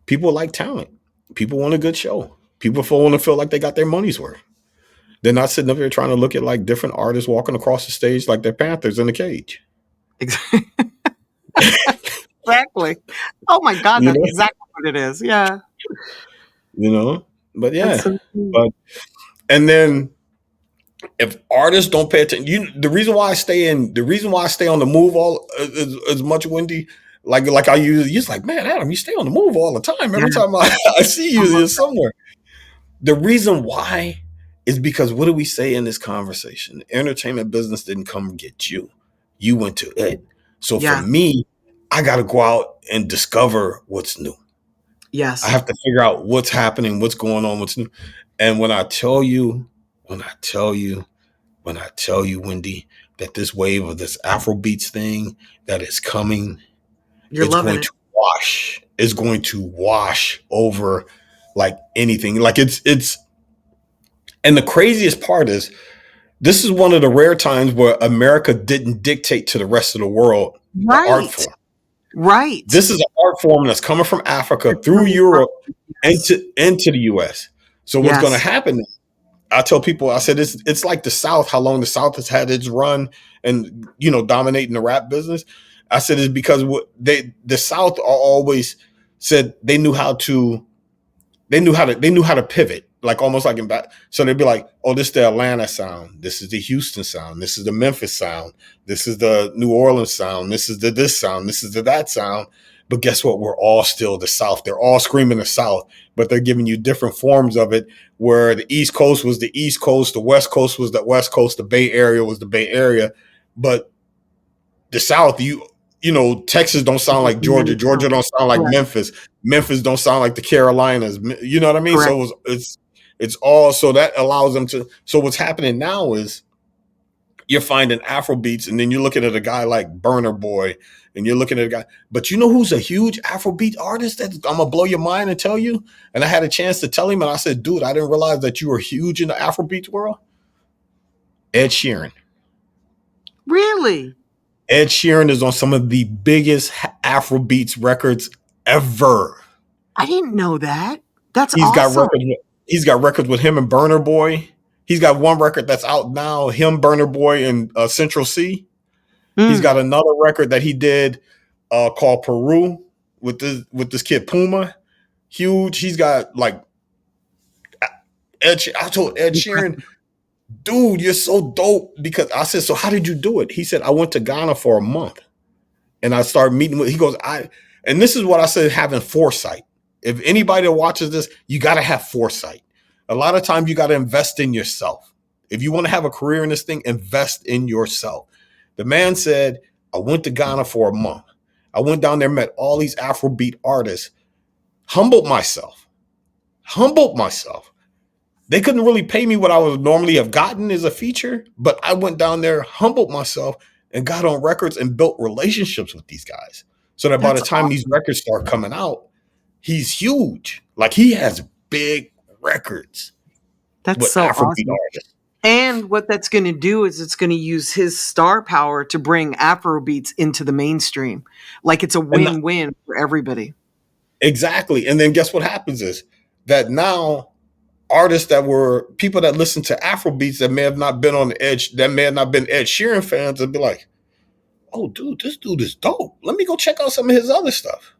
People like talent. People want a good show. People want to feel like they got their money's worth. They're not sitting up here trying to look at like different artists walking across the stage like they're panthers in a cage. Exactly. Oh my God, You that's know, exactly what it is. Yeah. you know. But That's yeah, so true. but and then if artists don't pay attention, the reason why I stay on the move all as much, Wendy, like I use, you're like, man, Adam, you stay on the move all the time. Yeah. Every time I see I you, love you're somewhere. The reason why is because what do we say in this conversation? The entertainment business didn't come get you. You went to it. So for Yeah. me, I got to go out and discover what's new. I Yes. have to figure out what's happening, what's going on, what's new. And when I tell you, Wendy, that this wave of this Afrobeats thing that is coming, You're loving it. it's going to wash over like anything. Like it's and the craziest part is this is one of the rare times where America didn't dictate to the rest of the world an art Right. form. Right. This is an art form that's coming from Africa It's through coming from, Europe yes. into the US. So what's going to Yes. happen? I tell people, I said it's like the South, how long the South has had its run and dominating the rap business. I said it's because the South always said they knew how to pivot, like almost like in back. So they'd be like, oh, this is the Atlanta sound, this is the Houston sound, this is the Memphis sound, this is the New Orleans sound, this is the this sound, this is the that sound. But guess what? We're all still the South. They're all screaming the South, but they're giving you different forms of it. Where the East Coast was the East Coast, the West Coast was the West Coast, the Bay Area was the Bay Area, but the South, Texas don't sound like Georgia. Many Georgia times. don't sound like Correct. Memphis. Memphis don't sound like the Carolinas. You know what I mean? Correct. So it's all, so that allows them to. So what's happening now is you're finding Afro beats, and then you're looking at a guy like Burner Boy, and you're looking at a guy. But you know who's a huge Afrobeat artist that I'm gonna blow your mind and tell you? And I had a chance to tell him, and I said, dude, I didn't realize that you were huge in the Afrobeat world. Ed Sheeran. Really? Ed Sheeran is on some of the biggest Afrobeats records ever. I didn't know that. That's He's got awesome. records. He's got records with him and Burner Boy. He's got one record that's out now. Him, Burner Boy, and Central C. He's Mm. got another record that he did called Peru with this kid Puma. Huge. He's got like I told Ed Sheeran, dude, you're so dope. Because I said, so how did you do it? He said, I went to Ghana for a month. And I started meeting with, he goes, and this is what I said, having foresight. If anybody that watches this, you got to have foresight. A lot of times you got to invest in yourself. If you want to have a career in this thing, invest in yourself. The man said, I went to Ghana for a month. I went down there, met all these Afrobeat artists, humbled myself. They couldn't really pay me what I would normally have gotten as a feature, but I went down there, humbled myself, and got on records and built relationships with these guys. So that by the That's time these awesome. records start coming out, he's huge. Like he has big records That's with so Afrobeat awesome. artists. And what that's going to do is it's going to use his star power to bring Afrobeats into the mainstream. Like it's a And win-win for everybody. exactly. And then guess what happens is that now artists that were people that listen to Afrobeats that may have not been on the edge, that may have not been Ed Sheeran fans, would be like, oh, dude, this dude is dope. Let me go check out some of his other stuff,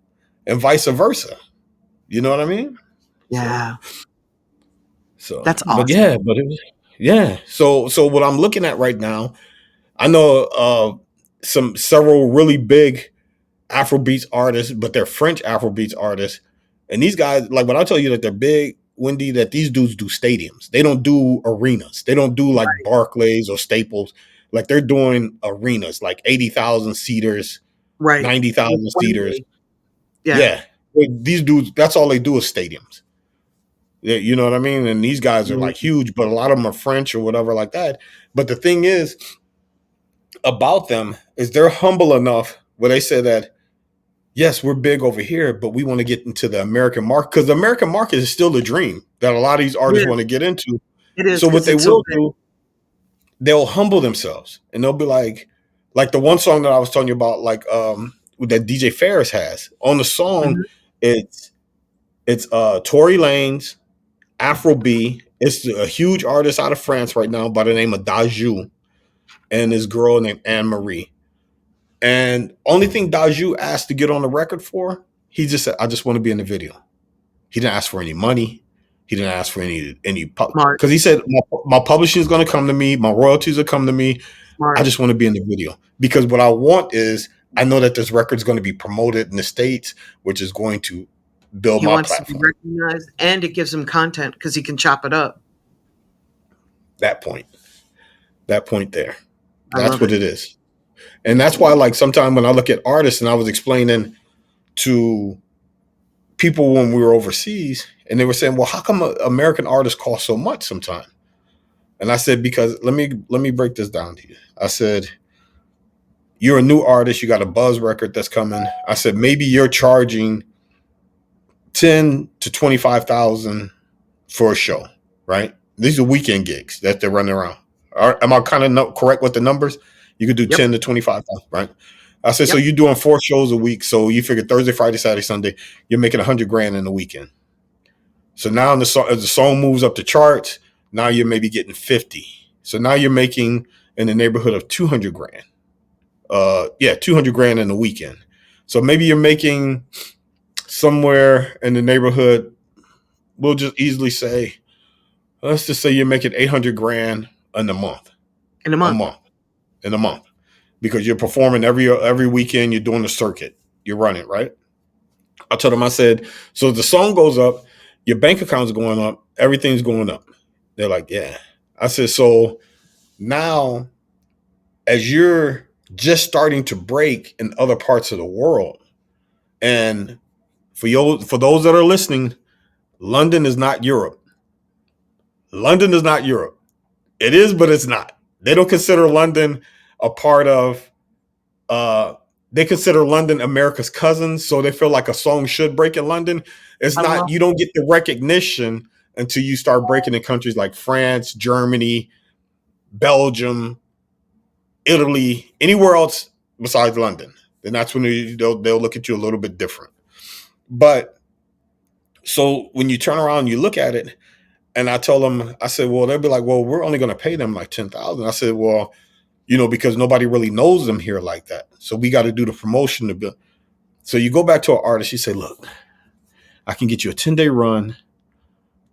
and vice versa. You know what I mean? So, Yeah. so, That's but awesome. yeah, but it was, yeah. So what I'm looking at right now, I know several really big Afrobeats artists, but they're French Afrobeats artists, and these guys, like when I tell you that they're big, Wendy, that these dudes do stadiums. They don't do arenas. They don't do like Barclays or Staples. Like they're doing arenas, like 80,000 seaters, Right. 90,000 seaters. Wembley. Yeah. Yeah. These dudes, that's all they do is stadiums. You know what I mean? And these guys are Mhm. like huge, but a lot of them are French or whatever like that. But the thing is about them is they're humble enough where they say that, yes, we're big over here, but we want to get into the American market because the American market is still the dream that a lot of these It artists want is. to get into. It is So what because they it's so will big. do, they'll humble themselves and they'll be like the one song that I was telling you about, that DJ Ferris has on the song. Mhm. It's Tory Lanez, Afro B. It's a huge artist out of France right now by the name of Daju and this girl named Anne Marie. And only thing Daju asked to get on the record for, he just said, "I just want to be in the video." He didn't ask for any money. He didn't ask for any Smart. because he said my publishing is going to come to me, my royalties will come to me. I Smart. just want to be in the video because what I want is I know that this record's going to be promoted in the States, which is going to build He my wants to be platform. recognized, and it gives him content because he can chop it up. That point, that point there, I that's love what it. it is, and that's why like sometimes when I look at artists and I was explaining to people when we were overseas, and they were saying, "Well, how come American artists cost so much sometimes?" And I said, "Because let me break this down to you." I said, "You're a new artist. You got a buzz record that's coming." I said, "Maybe you're charging 10 to 25,000 for a show, right? These are weekend gigs that they're running around. Am I kind of correct with the numbers? You could do Yep. 10 to 25,000, right?" I said, "So Yep. you're doing 4 shows a week. So you figure Thursday, Friday, Saturday, Sunday, you're making 100 grand in the weekend. So now as the song moves up the charts, now you're maybe getting 50. So now you're making in the neighborhood of 200 grand. Yeah, 200 grand in the weekend. So maybe you're making somewhere in the neighborhood. We'll just easily say, let's just say you're making 800 grand in a month, In a a month. month, in a month, because you're performing every weekend. You're doing the circuit. You're running, right?" I told them, I said, "So the song goes up, your bank account's going up, everything's going up." They're like, "Yeah." I said, "So now, as you're just starting to break in other parts of the world, and for those that are listening, London is not Europe. London is not Europe. It is, but it's not. They don't consider London a part of. Uh, they consider London America's cousin, so they feel like a song should break in London. It's I not. love You don't get the recognition until you start breaking in countries like France, Germany, Belgium, Italy, anywhere else besides London. Then that's when they'll look at you a little bit different. But so when you turn around and you look at it, and I told them, I said, well, they'll be like, well, we're only going to pay them like 10,000. I said, well, because nobody really knows them here like that. So we got to do the promotion to build. So you go back to an artist, you say, look, I can get you a 10-day run.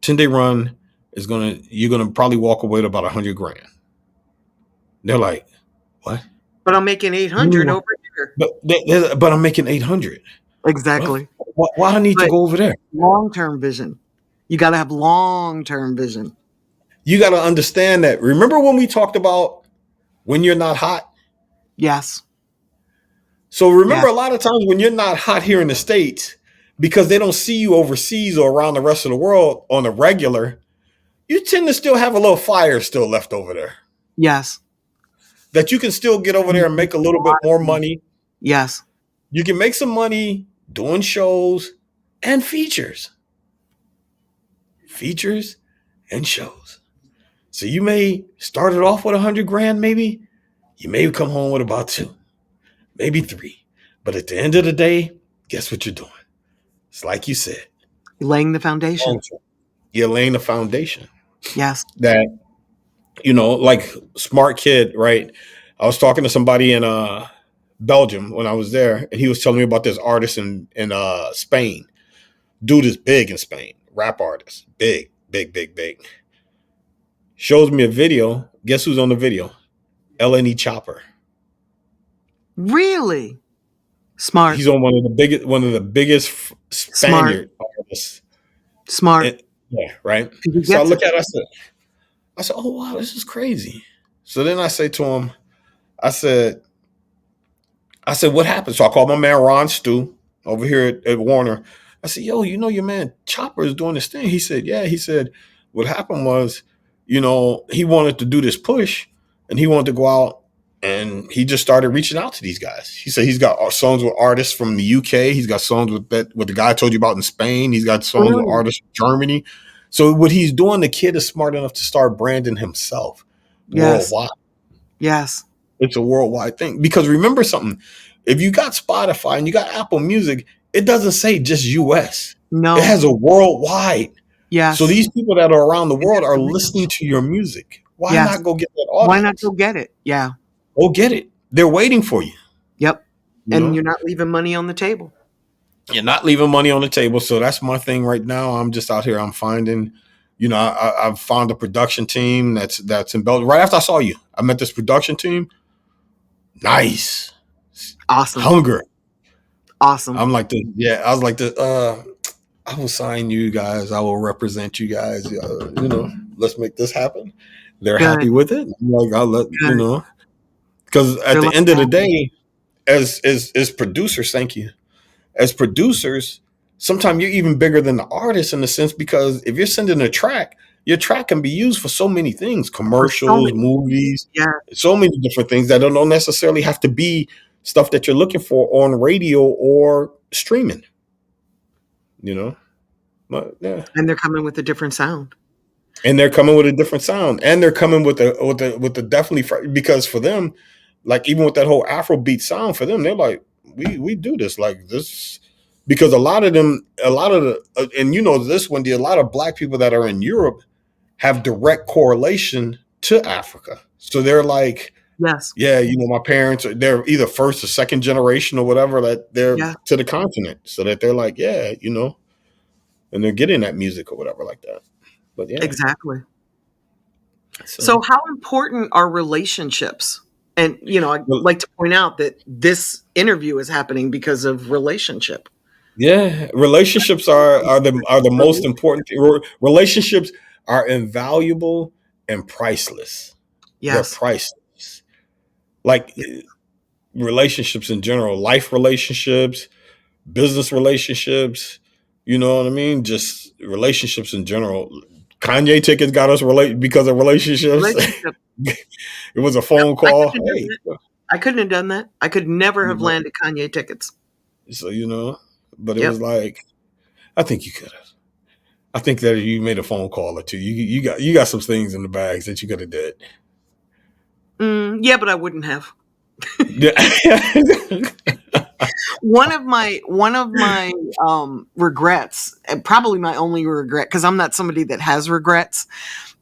10-day run you're gonna probably walk away with about 100 grand. They're like, what? But I'm making 800 over here. But I'm making 800. What? Exactly. Why I need to But go over there? long-term vision. You got to have long-term vision. You got to understand that. Remember when we talked about when you're not hot? Yes. So remember, Yes. a lot of times when you're not hot here in the States, because they don't see you overseas or around the rest of the world on a regular, you tend to still have a little fire still left over there Yes. that you can still get over And you there and can make a do a little bit lot of more things. money. Yes. You can make some money doing shows and features and shows. So you may start it off with 100 grand, maybe. You may come home with about 2, maybe 3. But at the end of the day, guess what you're doing? It's like you said, You're laying the foundation. long term. You're laying the foundation Yes. that, like smart kid, right? I was talking to somebody in Belgium when I was there, and he was telling me about this artist in Spain. Dude is big in Spain, rap artist, big, big, big, big. Shows me a video. Guess who's on the video? LNE Chopper. Really? Smart. He's on one of the biggest Smart. Spaniard artists. Smart. Yeah, right. He So I gets look it. at it, I said, oh wow, this is crazy. So then I say to him, I said, what happened? So I called my man Ron Stu over here at Warner. I said, yo, you know your man Chopper is doing this thing. He said, yeah. He said, what happened was, he wanted to do this push and he wanted to go out and he just started reaching out to these guys. He said he's got songs with artists from the UK. He's got songs with what the guy I told you about in Spain. He's got songs with Brilliant. artists from Germany. So what he's doing, the kid is smart enough to start branding himself Yes. worldwide. Yes. It's a worldwide thing. Because remember something, if you got Spotify and you got Apple Music, it doesn't say just US. It No. has a worldwide. So Yes. these people that are around the It world has are a listening reach. to your music. Why Yes. not go get that Why not audience? go get it? Yeah. Go get it. They're waiting for you. Yep. You And know, you're not leaving money on the table. you're not leaving money on the table. So that's my thing right now. I'm just out here. I'm finding, I've found a production team that's in Belgium. Right after I saw you, I met this production team. Nice. Awesome. Hunger. Awesome. I'm like I was like I will sign you guys. I will represent you guys. Let's make this happen. They're happy Good. with it. I'm like, I'll let, Good. because at They're the like end of the that. day, as producers, thank you. As producers, sometimes you're even bigger than the artist in a sense, because if you're sending a track, your track can be used for so many things, For so commercials, many. movies, Yeah. so many different things that don't necessarily have to be stuff that you're looking for on radio or streaming, you know? But yeah. And they're coming with a different sound. And they're coming with a different sound, and they're coming with the definitely, because for them, like even with that whole Afrobeat sound, for them, they're like, we do this like this, because a lot of them, a lot of the and this, Wendy, a lot of black people that are in Europe have direct correlation to Africa, so they're like, Yes. yeah, my parents they're either first or second generation or whatever, that they're Yeah. to the continent, so that they're like, yeah, and they're getting that music or whatever like that. But yeah, Exactly. so. So how important are relationships? And I'd Well, like to point out that this interview is happening because of relationship. yeah, relationships are the most important thing. Relationships are invaluable and priceless. They're Yes. priceless. Like relationships in general, life relationships, business relationships. You know what I mean? Just relationships in general. Kanye tickets got us because of relationships. Relationship. It was a Yep. phone I couldn't call. have done Hey, that. I couldn't have done that. I could never you have know, landed Kanye tickets. so but it was Yep. like, I think you could have. I think that you made a phone call or two. You got some things in the bags that you could have did. Yeah, but I wouldn't have. Yeah. One of my regrets, and probably my only regret, because I'm not somebody that has regrets,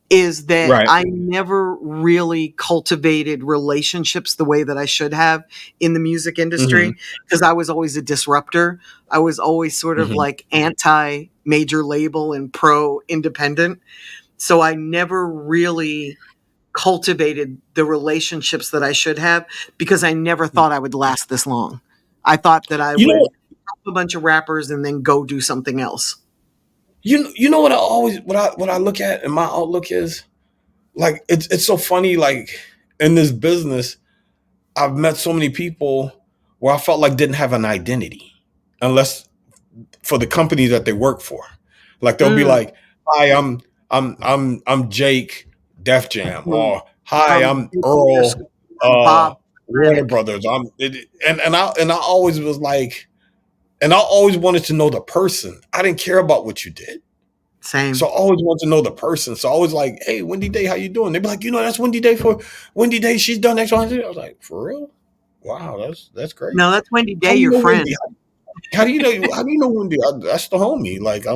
is that Right. I never really cultivated relationships the way that I should have in the music Hmm. industry, because I was always a disruptor. I was always sort of Hmm. like anti major label and pro independent. So I never really cultivated the relationships that I should have, because I never thought I would last this long. I thought that I You know, would help a bunch of rappers and then go do something else. you know what I always what I look at and my outlook is, like, it's so funny, like in this business I've met so many people where I felt like didn't have an identity unless for the company that they work for. Like they'll be Mm, like, "Hi, I'm Jake Def Jam," mm. or "Hi, I'm I'm Big Earl Underscore, I'm Bob Warner Atlantic. Brothers." And I always was like, and I always wanted to know the person. I didn't care about what you did. So Same. I always want to know the person. So I was like, "Hey, Wendy Day, how you doing?" They'd be like, "That's Wendy Day for Wendy Day. She's done X, Y, and Z." I was like, "For real? Wow, that's great. No, that's Wendy How Day, do you your know Wendy? friend. How do you know? How do you know Wendy? That's the homie. Like I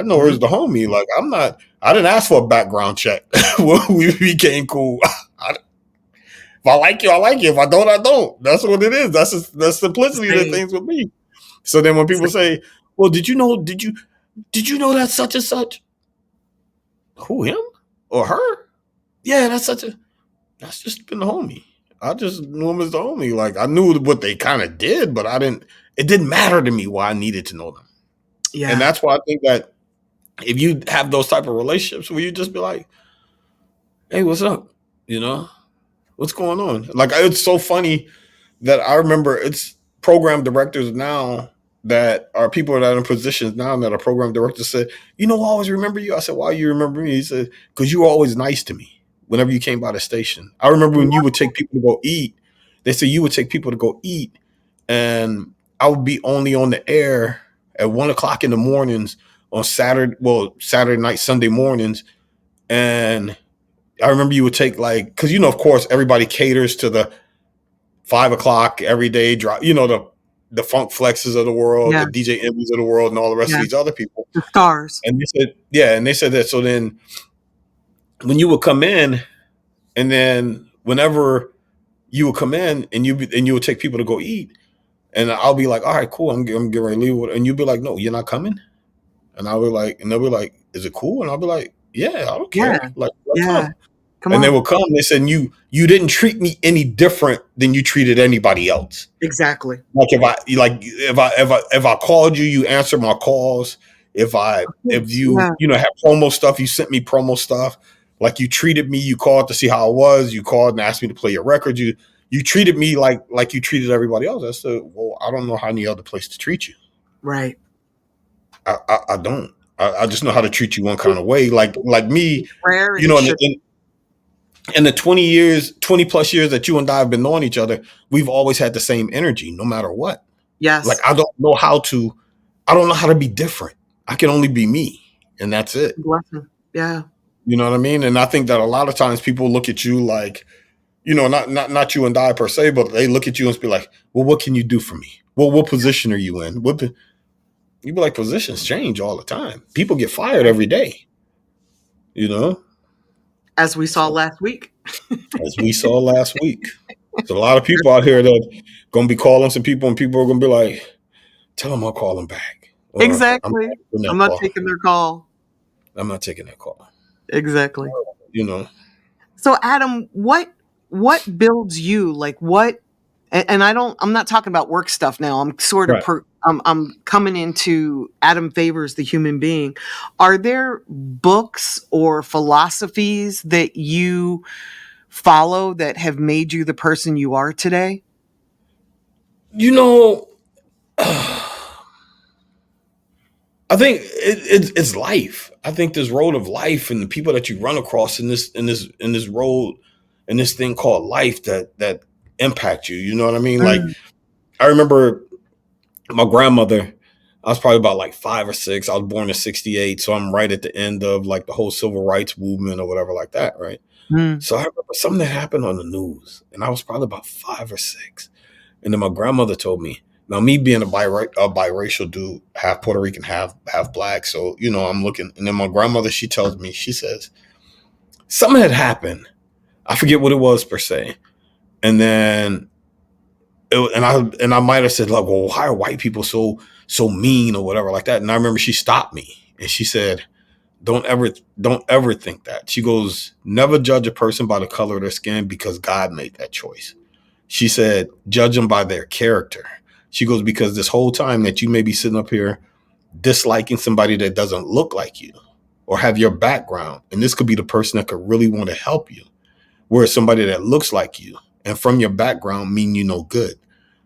know her Mhm. as the homie. Like I'm not. I didn't ask for a background check when we became cool. If I like you, I like you. If I don't, I don't. That's what it is. That's just the simplicity of the Same. things with me. So then when people Same. say, "Well, did you know that such and such?" Who, him or her? Yeah, that's just been the homie. I just knew him as the homie. Like I knew what they kind of did, but I didn't. It didn't matter to me why I needed to know them, and Yeah. that's why I think that if you have those type of relationships where you just be like, "Hey, what's up? You know, what's going on?" Like it's so funny that I remember it's program directors now that are people that are in positions now that a program director said, I always remember you. I said, why you remember me? He said, because you were always nice to me whenever you came by the station. I remember when you would take people to go eat. They said you would take people to go eat, and I would be only on the air at 1 o'clock in the mornings on Saturday night, Sunday mornings. And I remember you would take because of course everybody caters to the 5 o'clock every day drop, the Funk Flexes of the world, Yeah. the DJ Envy's of the world, and all the rest of Yeah. these other people. The stars. And they said, that. So then when you would come in, and then whenever you would come in and you would take people to go eat, and I'll be like, all right, cool, I'm getting ready to leave. And you'd be like, no, you're not coming. And I'll be like, and they'll be like, is it cool? And I'll be like, yeah, I don't care. Yeah. Like, Yeah. Come and they on. will come. They said, you didn't treat me any different than you treated anybody else. Exactly. Like if I called you, you answered my calls. If you have promo stuff, you sent me promo stuff. Like you treated me, you called to see how I was. You called and asked me to play your record. You treated me like you treated everybody else. I said, well, I don't know how any other place to treat you. Right. I don't. I just know how to treat you one kind of way. Like me, Rare. In the 20 plus years that you and I have been knowing each other, we've always had the same energy, no matter what. Yes. Like I don't know how to be different. I can only be me, and that's it. Blessing. Yeah. You know what I mean? And I think that a lot of times people look at you like, not you and I per se, but they look at you and be like, well, what can you do for me? Well, what position are you in? You'd be like, positions change all the time. People get fired every day. As we saw last week. There's a lot of people out here that gonna be calling some people, and people are gonna be like, tell them I'll call them back. Or, Exactly. I'm not taking their call. I'm not taking that call. Exactly. So Adam, what builds you? Like what? And I'm not talking about work stuff now. I'm sort of I'm coming into Adam Favors the human being. Are there books or philosophies that you follow that have made you the person you are today? I think it's life. I think this road of life and the people that you run across in this road and this thing called life that impact you. You know what I mean? Like I remember my grandmother. I was probably about like 5 or 6. I was born in '68, so I'm right at the end of like the whole civil rights movement or whatever like that, right? So I remember something that happened on the news, and I was probably about 5 or 6, and then my grandmother told me. Now, me being a biracial dude, half Puerto Rican, half black, so I'm looking, and then my grandmother, she tells me, she says something had happened. I forget what it was per se, and then. I might have said like, well, why are white people so mean or whatever like that? And I remember she stopped me and she said, don't ever think that. She goes, never judge a person by the color of their skin because God made that choice. She said, judge them by their character. She goes, because this whole time that you may be sitting up here disliking somebody that doesn't look like you or have your background, and this could be the person that could really want to help you, whereas somebody that looks like you and from your background mean you no good.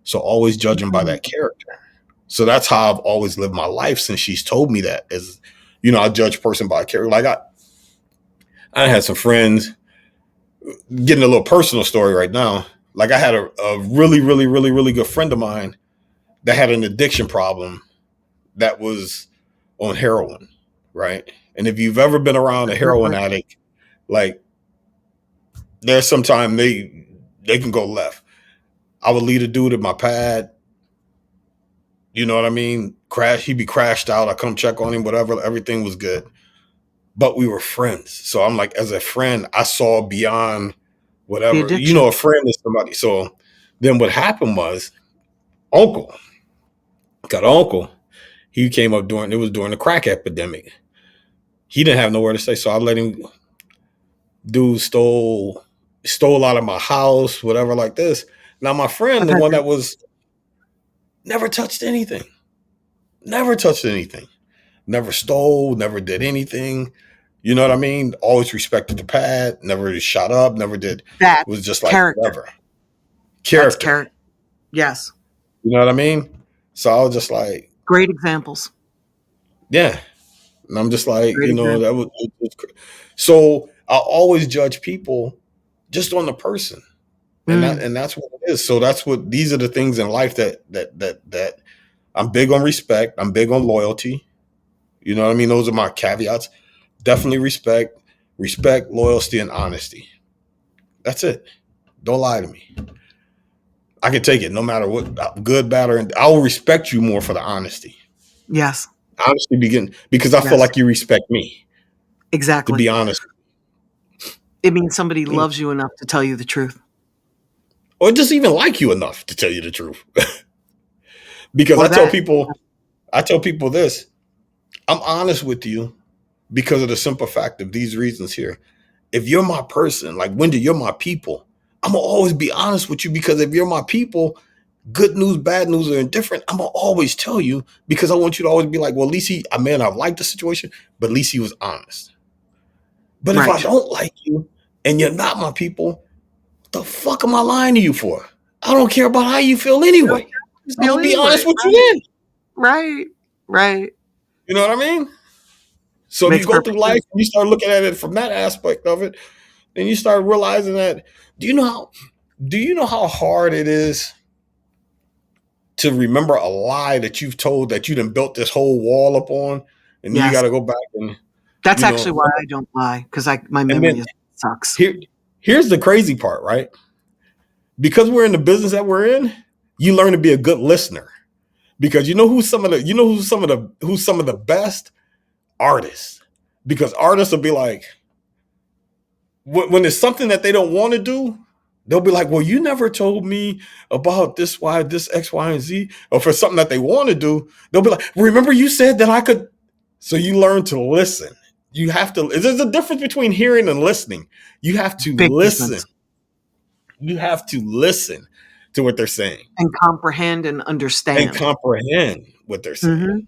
So always judge them by that character. So that's how I've always lived my life since she's told me that. As I judge a person by character. Like I had some friends, getting a little personal story right now. Like I had a really, really, really, really good friend of mine that had an addiction problem that was on heroin, right? And if you've ever been around a heroin addict, like there's sometimes they can go left. I would lead a dude at my pad. You know what I mean? He'd be crashed out. I come check on him, whatever. Everything was good. But we were friends. So I'm like, as a friend, I saw beyond whatever. A friend is somebody. So then what happened was uncle. He came up during the crack epidemic. He didn't have nowhere to stay. So I let him stole out of my house, whatever like this. Now my friend, the one that was never touched anything. Never stole, never did anything. You know what I mean? Always respected the pad, never shot up, never did. That was just like character. Character. Yes. You know what I mean? So I was just like, Great examples. Yeah. And I'm just like, Great that examples. was so I always judge people just on the person. Mm, And that's what it is. So these are the things in life that I'm big on respect. I'm big on loyalty. You know what I mean? Those are my caveats. Definitely respect, loyalty, and honesty. That's it. Don't lie to me. I can take it no matter what, good, bad, or I will respect you more for the honesty. yes. Honesty because I feel Yes. like you respect me. To Exactly. be honest, It means somebody loves you enough to tell you the truth. or just even like you enough to tell you the truth. Because Or that. I tell people this. I'm honest with you because of the simple fact of these reasons here. If you're my person, like Wendy, you're my people. I'm gonna always be honest with you because if you're my people, good news, bad news, or indifferent, I'm gonna always tell you because I want you to always be like, well, at least I may not have liked the situation, but at least he was honest. But if I Right. don't like you and you're not my people, what the fuck am I lying to you for? I don't care about how you feel I don't anyway. care how you I'm feel gonna be anyway. honest with you Right. then. Right. Right. You know what I mean? So if you Makes go through perfect life sense. and you start looking at it from that aspect of it, then you start realizing that do you know how hard it is to remember a lie that you've told that you done built this whole wall up on, and then you got Yes. to go back and That's you actually know, why I don't lie, because my and then memory sucks. here here's the crazy part, right? Because we're in the business that we're in, you learn to be a good listener because who's some of the best artists because artists will be like when there's something that they don't want to do, they'll be like, well, you never told me about this X, Y, and Z. Or for something that they want to do, they'll be like, remember you said that I could. So you learn to listen. You have to, there's a difference between hearing and listening. You have to Big listen. difference. You have to listen to what they're saying And comprehend and and understand. comprehend what they're saying.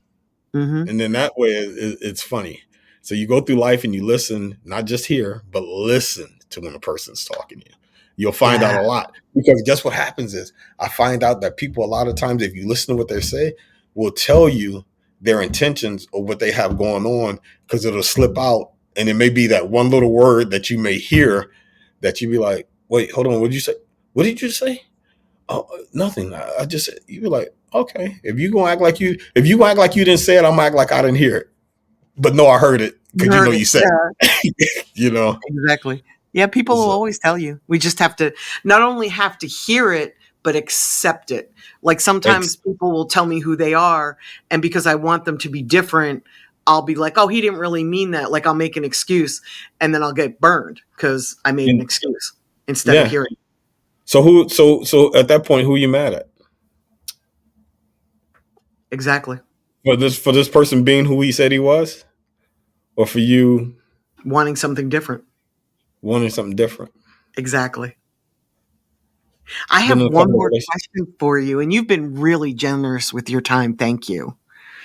Mhm. Mhm. And then that way it's funny. So you go through life and you listen, not just hear, but listen to when a person's talking to you. You'll find out Yeah. a lot because guess what happens is I find out that people a lot of times, if you listen to what they say, will tell you their intentions or what they have going on because it'll slip out. And it may be that one little word that you may hear that you be like, wait, hold on. What did you say? What did you say? Oh, nothing. I just you be like, okay. If you gonna act like you didn't say it, I'm gonna act like I didn't hear it. But no, I heard it You because heard you it. said Yeah, it. You know. exactly. Yeah, people will So, always tell you. We just have to not only have to hear it, but accept it. Like sometimes ex- people will tell me who they are, and because I want them to be different, I'll be like, "Oh, he didn't really mean that." Like I'll make an excuse, and then I'll get burned because I made an and, excuse instead of yeah. hearing. So so at that point, who are you mad at Exactly. for this person being who he said he was, or for you Wanting something different. wanting something different? Exactly. I Been have in a one couple of more relationships. question for you, and you've been really generous with your time. Thank you.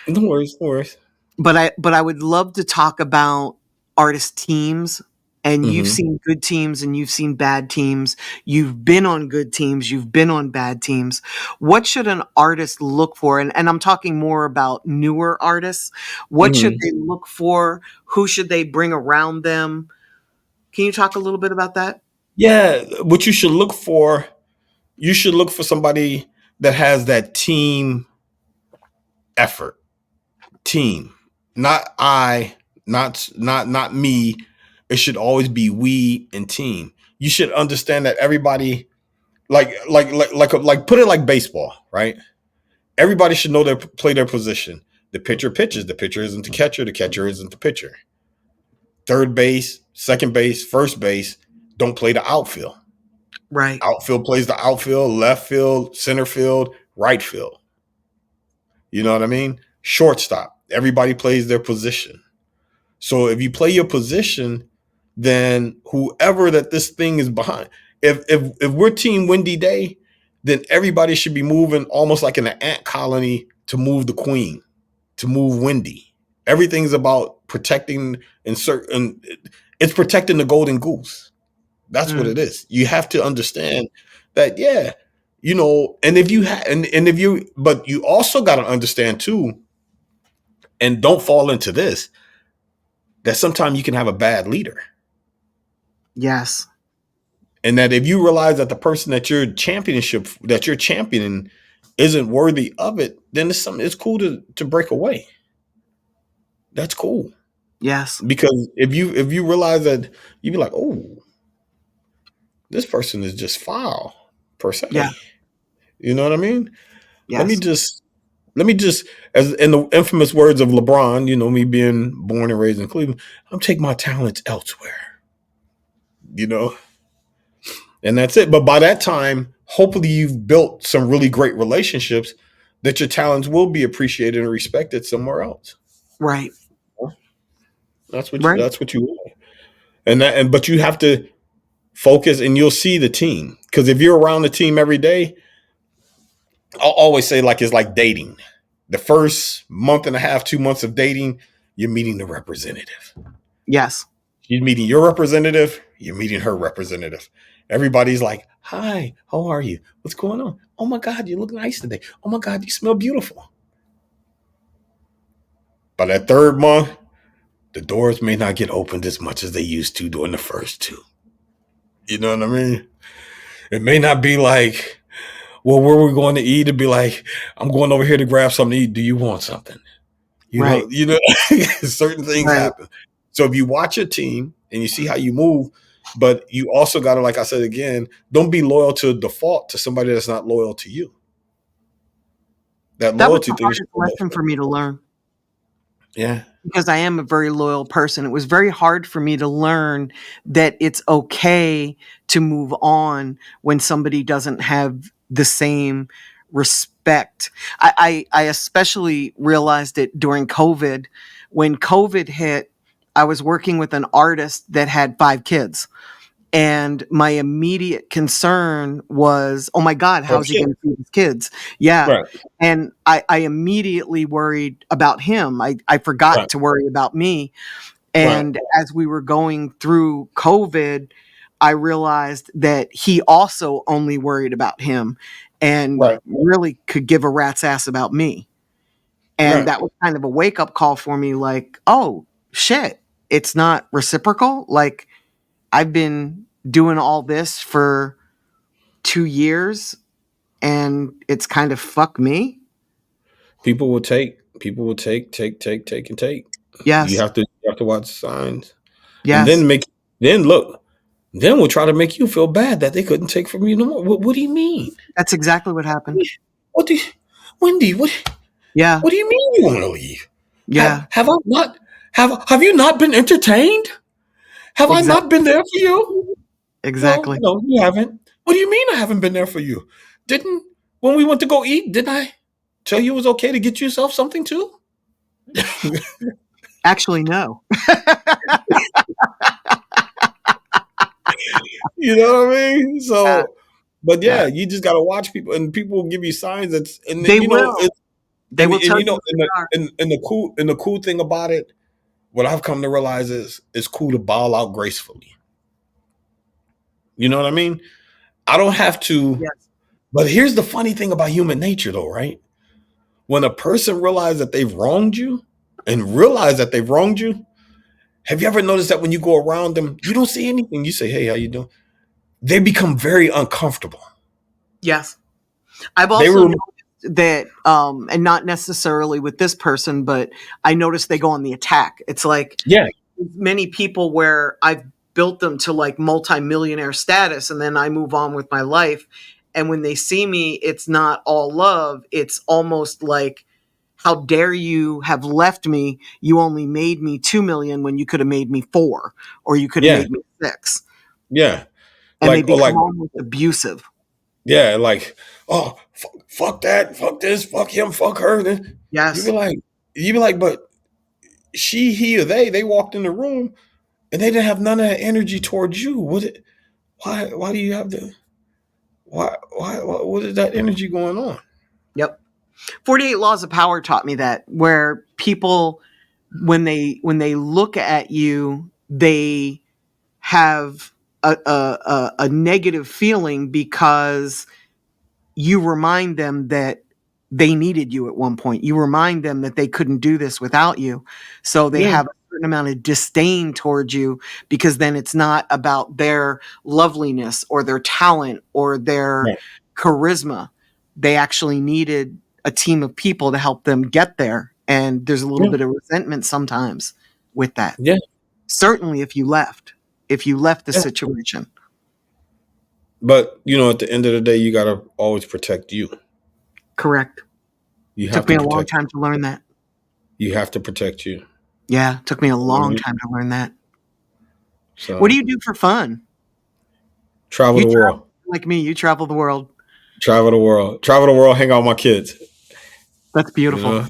No worries, no worries. But I would love to talk about artist teams, and you've Mm-hmm. seen good teams and you've seen bad teams. You've been on good teams, you've been on bad teams. What should an artist look for? And I'm talking more about newer artists. What should Mm-hmm. they look for? Who should they bring around them? Can you talk a little bit about that? Yeah, what you should look for somebody that has that team effort. Team, not I, not me. It should always be we and team. You should understand that everybody, put it like baseball, right? Everybody should know play their position. The pitcher pitches. The pitcher isn't the catcher. The catcher isn't the pitcher. Third base, second base, first base don't play the outfield. Right. Outfield plays the outfield, left field, center field, right field. You know what I mean? Shortstop. Everybody plays their position. So if you play your position, then whoever that this thing is behind, if we're Team Windy Day, then everybody should be moving almost like in an ant colony to move the queen, to move Windy. Everything's about protecting and certain. It's protecting the golden goose. That's what Mm, it is. You have to understand that. Yeah, You know, and if you and if you, but you also got to understand too, and don't fall into this, that sometimes you can have a bad leader. Yes. And that if you realize that the person that you're championing isn't worthy of it, then it's cool to break away. That's cool. Yes. Because if you realize that, you be like, oh, this person is just foul per Yeah. se. You know what I mean? Let me Yes. just let me just, as in the infamous words of LeBron, you know, me being born and raised in Cleveland, I'm taking my talents elsewhere. You know, and that's it. But by that time, hopefully you've built some really great relationships that your talents will be appreciated and respected somewhere else. Right. Right. That's what you want. But you have to focus and you'll see the team. Because if you're around the team every day, I'll always say like it's like dating. The first month and a half, 2 months of dating, you're meeting the representative. Yes. She's meeting your representative, you're meeting her representative. Everybody's like, hi, how are you? What's going on? Oh my God, you look nice today. Oh my God, you smell beautiful. By that third month, the doors may not get opened as much as they used to during the first two. You know what I mean? It may not be like, well, where are we going to eat? It'd be like, I'm going over here to grab something to eat. Do you want something? Right. You know, certain things Right. happen. So if you watch your team and you see how you move, but you also got to, like I said again, don't be loyal to default to somebody that's not loyal to you. That That was loyalty the thing should hardest go both lesson ways. for me to learn Yeah, because I am a very loyal person. It was very hard for me to learn that it's okay to move on when somebody doesn't have the same respect. I especially realized it during COVID. When COVID hit, I was working with an artist that had 5 kids. And my immediate concern was, oh my God, oh how's he shit, going to feed his kids? Yeah. right, And I immediately worried about him. I forgot right, to worry about me. right, And as we were going through COVID, I realized that he also only worried about him and right, really could give a rat's ass about me. And right. that was kind of a wake up call for me like, oh shit, it's not reciprocal. Like, I've been doing all this for 2 years and it's kind of fuck me. People will take, and take. Yes. You have to watch the signs, and Yes. then look, then we'll try to make you feel bad that they couldn't take from you no more. What do you mean? That's exactly what happened. What do you, Wendy? Yeah. What do you mean you want to leave? Yeah. Have I not have you not been entertained? Have I Exactly. not been there for you? No, Exactly. no, you haven't. What do you mean I haven't been there for you? Didn't When we went to go eat, didn't I tell you it was okay to get yourself something too? Actually, no. You know what I mean? Yeah. So, but Yeah. yeah, you just gotta watch people, and people will give you signs. That's and They you know, will. They will and tell you you know, who they are. and the cool thing about it, what I've come to realize is it's cool to bow out gracefully. You know what I mean? I don't have to. Yes. But here's the funny thing about human nature, though, right? When a person realizes that they've wronged you and realize that they've wronged you, have you ever noticed that when you go around them, you don't see anything? You say, "Hey, how you doing?" They become very uncomfortable. Yes. I've They also were, noticed that, and not necessarily with this person, but I noticed they go on the attack. It's like yeah, many people where I've built them to like multimillionaire status and then I move on with my life. And when they see me, it's not all love. It's almost like, how dare you have left me? You only made me 2 million when you could have made me 4 or you could have yeah, made me 6. yeah. And they Or become almost abusive. yeah, like, oh, fuck that, fuck this, fuck him, fuck her. Then you be Yes. like, but she, he, or they walked in the room and they didn't have none of that energy towards you. Why do you have the, what is that energy going on? Yep. 48 Laws of Power taught me that, where people, when they look at you, they have a negative feeling because you remind them that they needed you at one point. You remind them that they couldn't do this without you. So they Yeah. have a certain amount of disdain towards you, because then it's not about their loveliness or their talent or their Right. charisma. They actually needed a team of people to help them get there. And there's a little Yeah. bit of resentment sometimes with that. Yeah. Certainly if you left the Yeah. situation. But at the end of the day, you gotta always protect you. Correct. You have Took to me a long protect time to learn that. you have to protect you. Yeah, took me a You know what I long mean? time to learn that. What do So you do for fun? travel You the travel world. like me. You travel the world. Travel the world. Travel the world, hang out with my kids. That's You beautiful. know?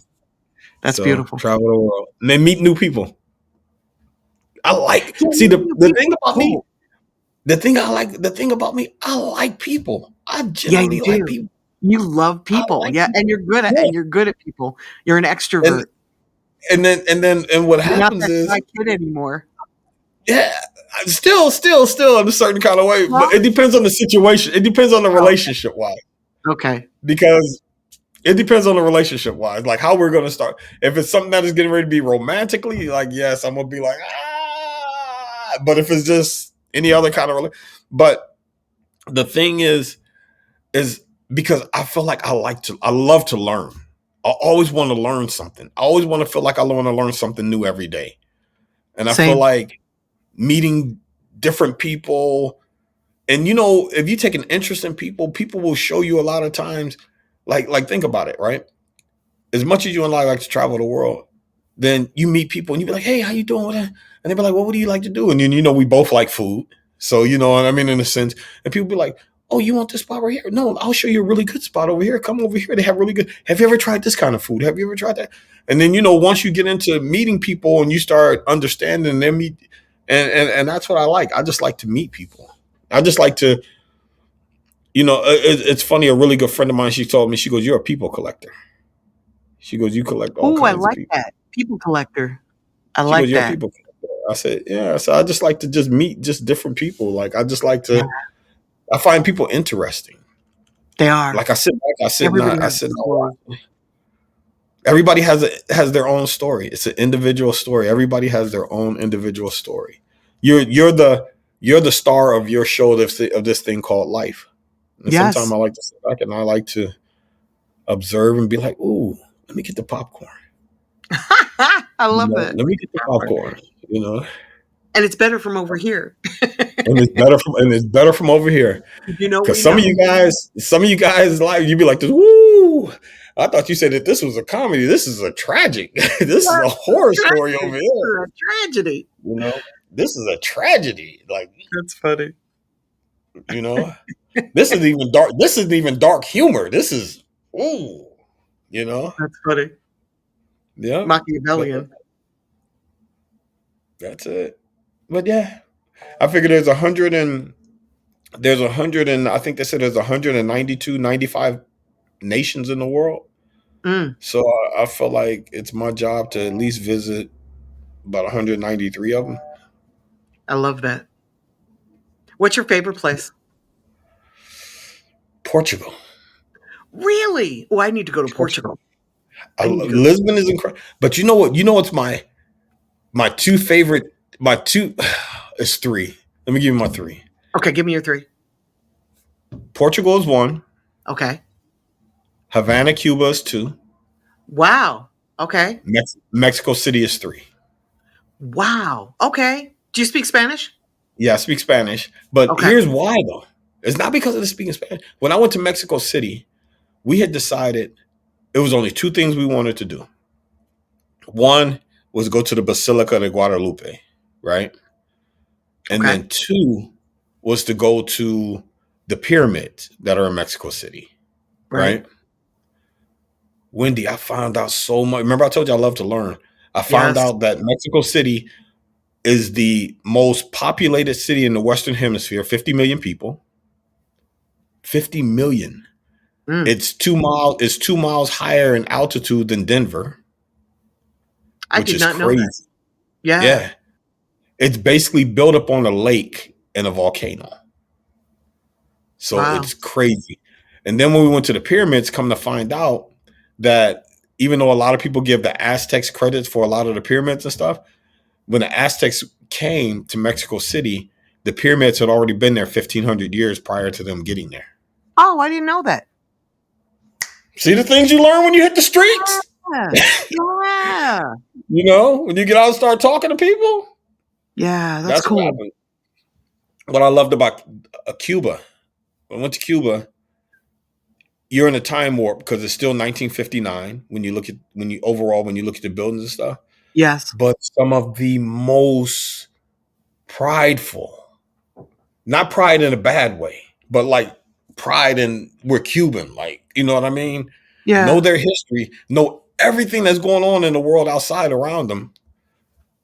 That's So beautiful. travel the world. And then meet new people. I like Yeah, see meeting new the people thing is about me, cool. the thing about me, I like people. I Yeah, you generally like do. people. You love I people. like Yeah, people. Yeah. and you're good at people. You're an And extrovert. and what You're not happens that shy is, kid anymore. yeah, still in a certain kind of way, but Well, it depends on the situation. It depends on the oh, relationship wise. okay. Because it depends on the relationship wise, like how we're gonna start. If it's something that is getting ready to be romantically, like yes, I'm gonna be like But if it's just any other kind of, but the thing is because I feel like I love to learn. I always want to learn something. I always want to feel like I want to learn something new every day, and I feel Same. like meeting different people. And if you take an interest in people, people will show you a lot of times. Like think about it, right? As much as you and I like to travel the world, then you meet people and you be like, "Hey, how you doing?" And they be like, "Well, what do you like to do?" And then we both like food, so you know what I mean in a sense. And people be like, "Oh, you want this spot right here? No, I'll show you a really good spot over here. Come over here. They have really good. Have you ever tried this kind of food? Have you ever tried that?" And then once you get into meeting people and you start understanding them, and that's what I like. I just like to meet people. I just like to. It's funny. A really good friend of mine, she told me, she goes, "You're a people collector." She goes, "You collect all Oh, I kinds of like people." that. People collector. I She goes, like "You're a that. people collector." I said, "Yeah." So I just like to just meet just different people. Like I just like Yeah, to. I find people interesting. they are. Like I sit back, Everybody I has sit a and I story. watch. Everybody has their own story. It's an individual story. Everybody has their own individual story. You're the star of your show of this thing called life. And sometimes Yes. I like to sit back and I like to observe and be like, "Ooh, let me get the popcorn." I love that. Let me get the popcorn. And it's better from over here. And it's better from over here. You know, Because we some of know. you guys like you be like this. Woo! I thought you said that this was a comedy. This is a tragic. This is a Yes, horror story tragedy. over here. This is a tragedy. This is a tragedy. Like That's funny. you know, this is even dark. This isn't even dark humor. This is ooh. You know, That's funny. yeah. But Machiavellian. that's it. But yeah, I figure there's 100 and I think they said there's 192, 95 nations in the world. Mm, So I feel like it's my job to at least visit about 193 of them. I love that. What's your favorite place? Portugal. Really? Oh, I need to go to Portugal. Portugal. I need to go. Lisbon is incredible. But you know what? You know what's my two favorite my two it's three. Let me give you my three. Okay, give me your three. Portugal is one. Okay. Havana, Cuba is two. Wow. Okay. Mexico City is three. Wow. Okay. Do you speak Spanish? Yeah, I speak Spanish. But Okay. here's why though. It's not because of the speaking Spanish. When I went to Mexico City, we had decided it was only two things we wanted to do. One was go to the Basilica de Guadalupe, right? And Okay. then two was to go to the pyramids that are in Mexico City, Right. right? Wendy, I found out so much. Remember, I told you I love to learn. I found Yes. out that Mexico City is the most populated city in the Western Hemisphere, 50 million people. 50 million. Mm. It's 2 miles higher in altitude than Denver, I which did is not know that. crazy. Yeah. Yeah. It's basically built up on a lake and a volcano. So Wow. it's crazy. And then when we went to the pyramids, come to find out that even though a lot of people give the Aztecs credit for a lot of the pyramids and stuff, when the Aztecs came to Mexico City, the pyramids had already been there 1,500 years prior to them getting there. Oh, I didn't know that. See the things you learn when you hit the streets? Yeah. Yeah. You know, when you get out and start talking to people? Yeah, that's What cool. happened. What I loved about Cuba, when I went to Cuba, you're in a time warp because it's still 1959 when you look at when you look at the buildings and stuff. Yes. But some of the most prideful, not pride in a bad way, but like pride in we're Cuban, like, you know what I mean? Yeah. Know their history, know everything that's going on in the world outside around them.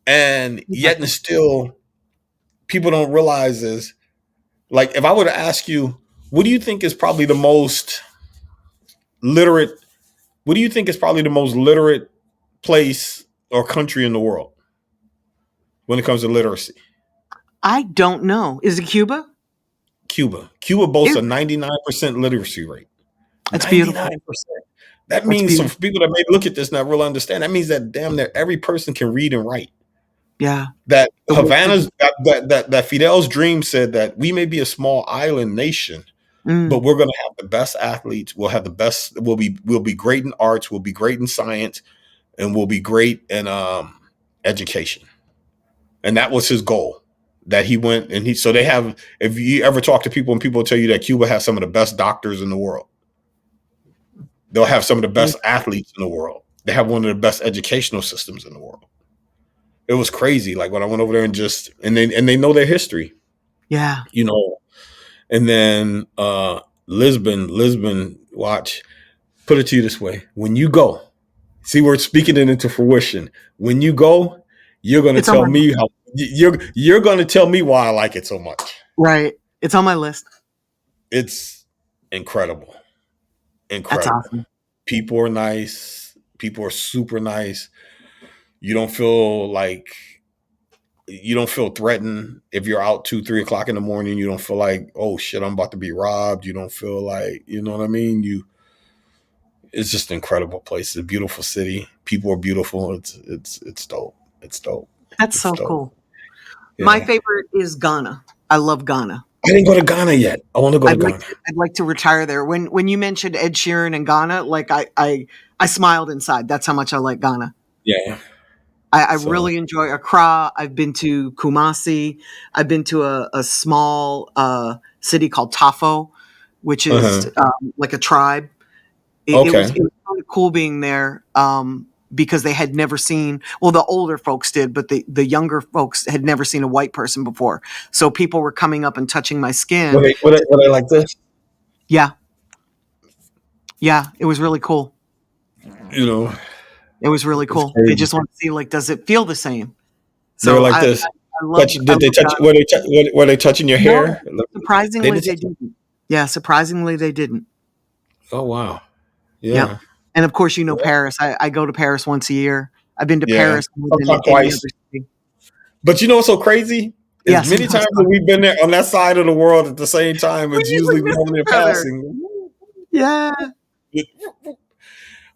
And yet and still people don't realize is like if I were to ask you, what do you think is probably the most literate place or country in the world when it comes to literacy? I don't know. Is it Cuba? Cuba. Cuba boasts a 99% literacy rate. That's beautiful. 99%. That means, so for people that may look at this and not really understand, that means that damn near every person can read and write. Yeah. That Havana's, that Fidel's dream said that we may be a small island nation, but we're going to have the best athletes. We'll have the best. We'll be great in arts. We'll be great in science, and we'll be great in education. And that was his goal. That he went and so they have. If you ever talk to people and people tell you that Cuba has some of the best doctors in the world, they'll have some of the best athletes in the world. They have one of the best educational systems in the world. It was crazy. Like when I went over there and they know their history. Yeah. You know, and then Lisbon, watch, put it to you this way. When you go, see, we're speaking it into fruition. When you go, you're going to tell me how you're going to tell me why I like it so much. Right. It's on my list. It's incredible. That's awesome. People are nice. People are super nice. You don't feel threatened if you're out 2-3 o'clock in the morning. You don't feel like, oh shit, I'm about to be robbed. You don't feel like, you know what I mean? It's just an incredible place. It's a beautiful city. People are beautiful. It's dope. It's dope. That's so cool. Yeah. My favorite is Ghana. I love Ghana. I didn't go to Ghana yet. I want to go to Ghana. I'd like to retire there. When you mentioned Ed Sheeran and Ghana, like I smiled inside. That's how much I like Ghana. Yeah. I really enjoy Accra. I've been to Kumasi. I've been to a small city called Tafo, which is like a tribe. It was kind of cool being there because they had never seen, well, the older folks did, but the younger folks had never seen a white person before. So people were coming up and touching my skin. Were they like this? Yeah. Yeah, it was really cool. You know. It was really cool. They just want to see, like, does it feel the same? So they were like this. Did they touch? Were they touching your hair? No, surprisingly, they didn't. Yeah, surprisingly, they didn't. Oh wow! Yeah. And of course, Paris. I go to Paris once a year. I've been to Paris twice. But you know what's so crazy? As many times that we've been there on that side of the world at the same time, it's usually going in passing. Yeah.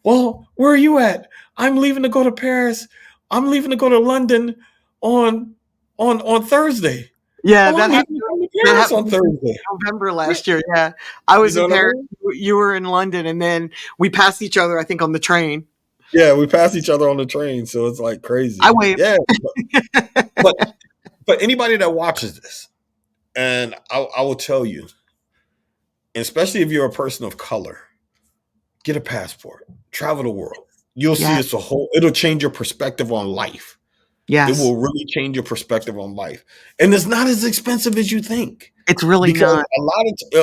Well, where are you at? I'm leaving to go to Paris. I'm leaving to go to London on Thursday. Yeah, that happened on Thursday. November last year. Yeah, I was in Paris. You were in London, and then we passed each other. I think on the train. Yeah, we passed each other on the train, so it's like crazy. I waved. Yeah, but anybody that watches this, and I will tell you, especially if you're a person of color, get a passport, travel the world. You'll see it's it'll change your perspective on life. Yes. It will really change your perspective on life. And it's not as expensive as you think. It's really not.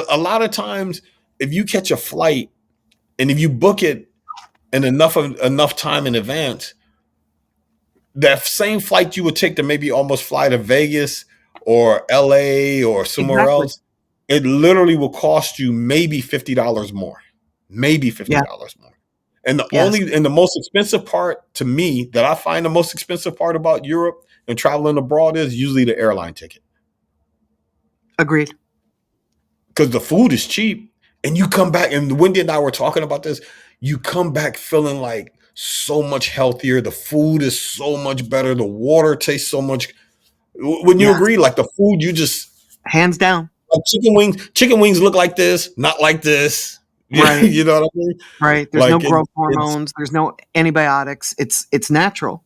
A lot of times, if you catch a flight and if you book it in enough time in advance, that same flight you would take to maybe almost fly to Vegas or LA or somewhere else, it literally will cost you maybe $50 more. Maybe $50 more. And the most expensive part to me that I find the most expensive part about Europe and traveling abroad is usually the airline ticket. Agreed. Because the food is cheap And you come back, and Wendy and I were talking about this. You come back feeling like so much healthier. The food is so much better. The water tastes so much. Wouldn't you Yes, agree? Like the food, you just hands down. like chicken wings. Chicken wings look like this, not like this. Right, You know what I mean? right. There's no Like growth it's hormones. There's no antibiotics. It's natural.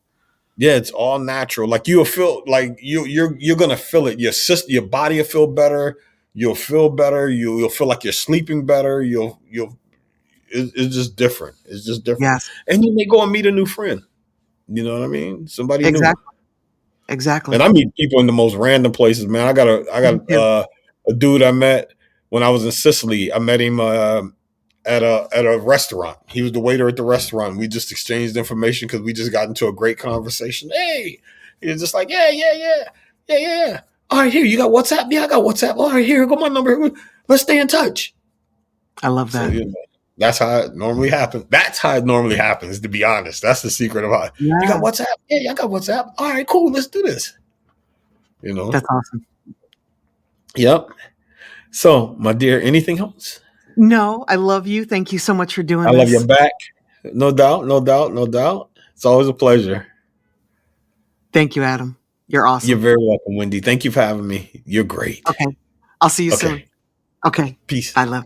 yeah, it's all natural. Like you'll feel like you're gonna feel it. Your body will feel better. You'll feel better. You'll feel like you're sleeping better. It's just different. It's just different. Yes, And you may go and meet a new friend. You know what I mean? Somebody new. exactly, exactly. And I meet people in the most random places, man. I Me got too. a dude I met when I was in Sicily. I met him at a restaurant. He was the waiter at the restaurant. We just exchanged information because we just got into a great conversation. Hey, he was just like, yeah. All right, here you got WhatsApp. Yeah, I got WhatsApp. All right, here go my number. Let's stay in touch. I love So that. you know, that's how it normally happens. That's how it normally happens. To be honest, that's the secret of it. You got Yeah, WhatsApp? Yeah, I got WhatsApp. All right, cool. Let's do this. You know. that's awesome. Yep. So, my dear, anything else? No, I love you. Thank you so much for I doing love you this. back. No doubt, no doubt, no doubt. It's always a pleasure. Thank you, Adam. You're You're awesome. very welcome, Wendy. Thank you for having me. You're great. Okay. I'll see you soon. Okay. Okay. Peace. Bye, love.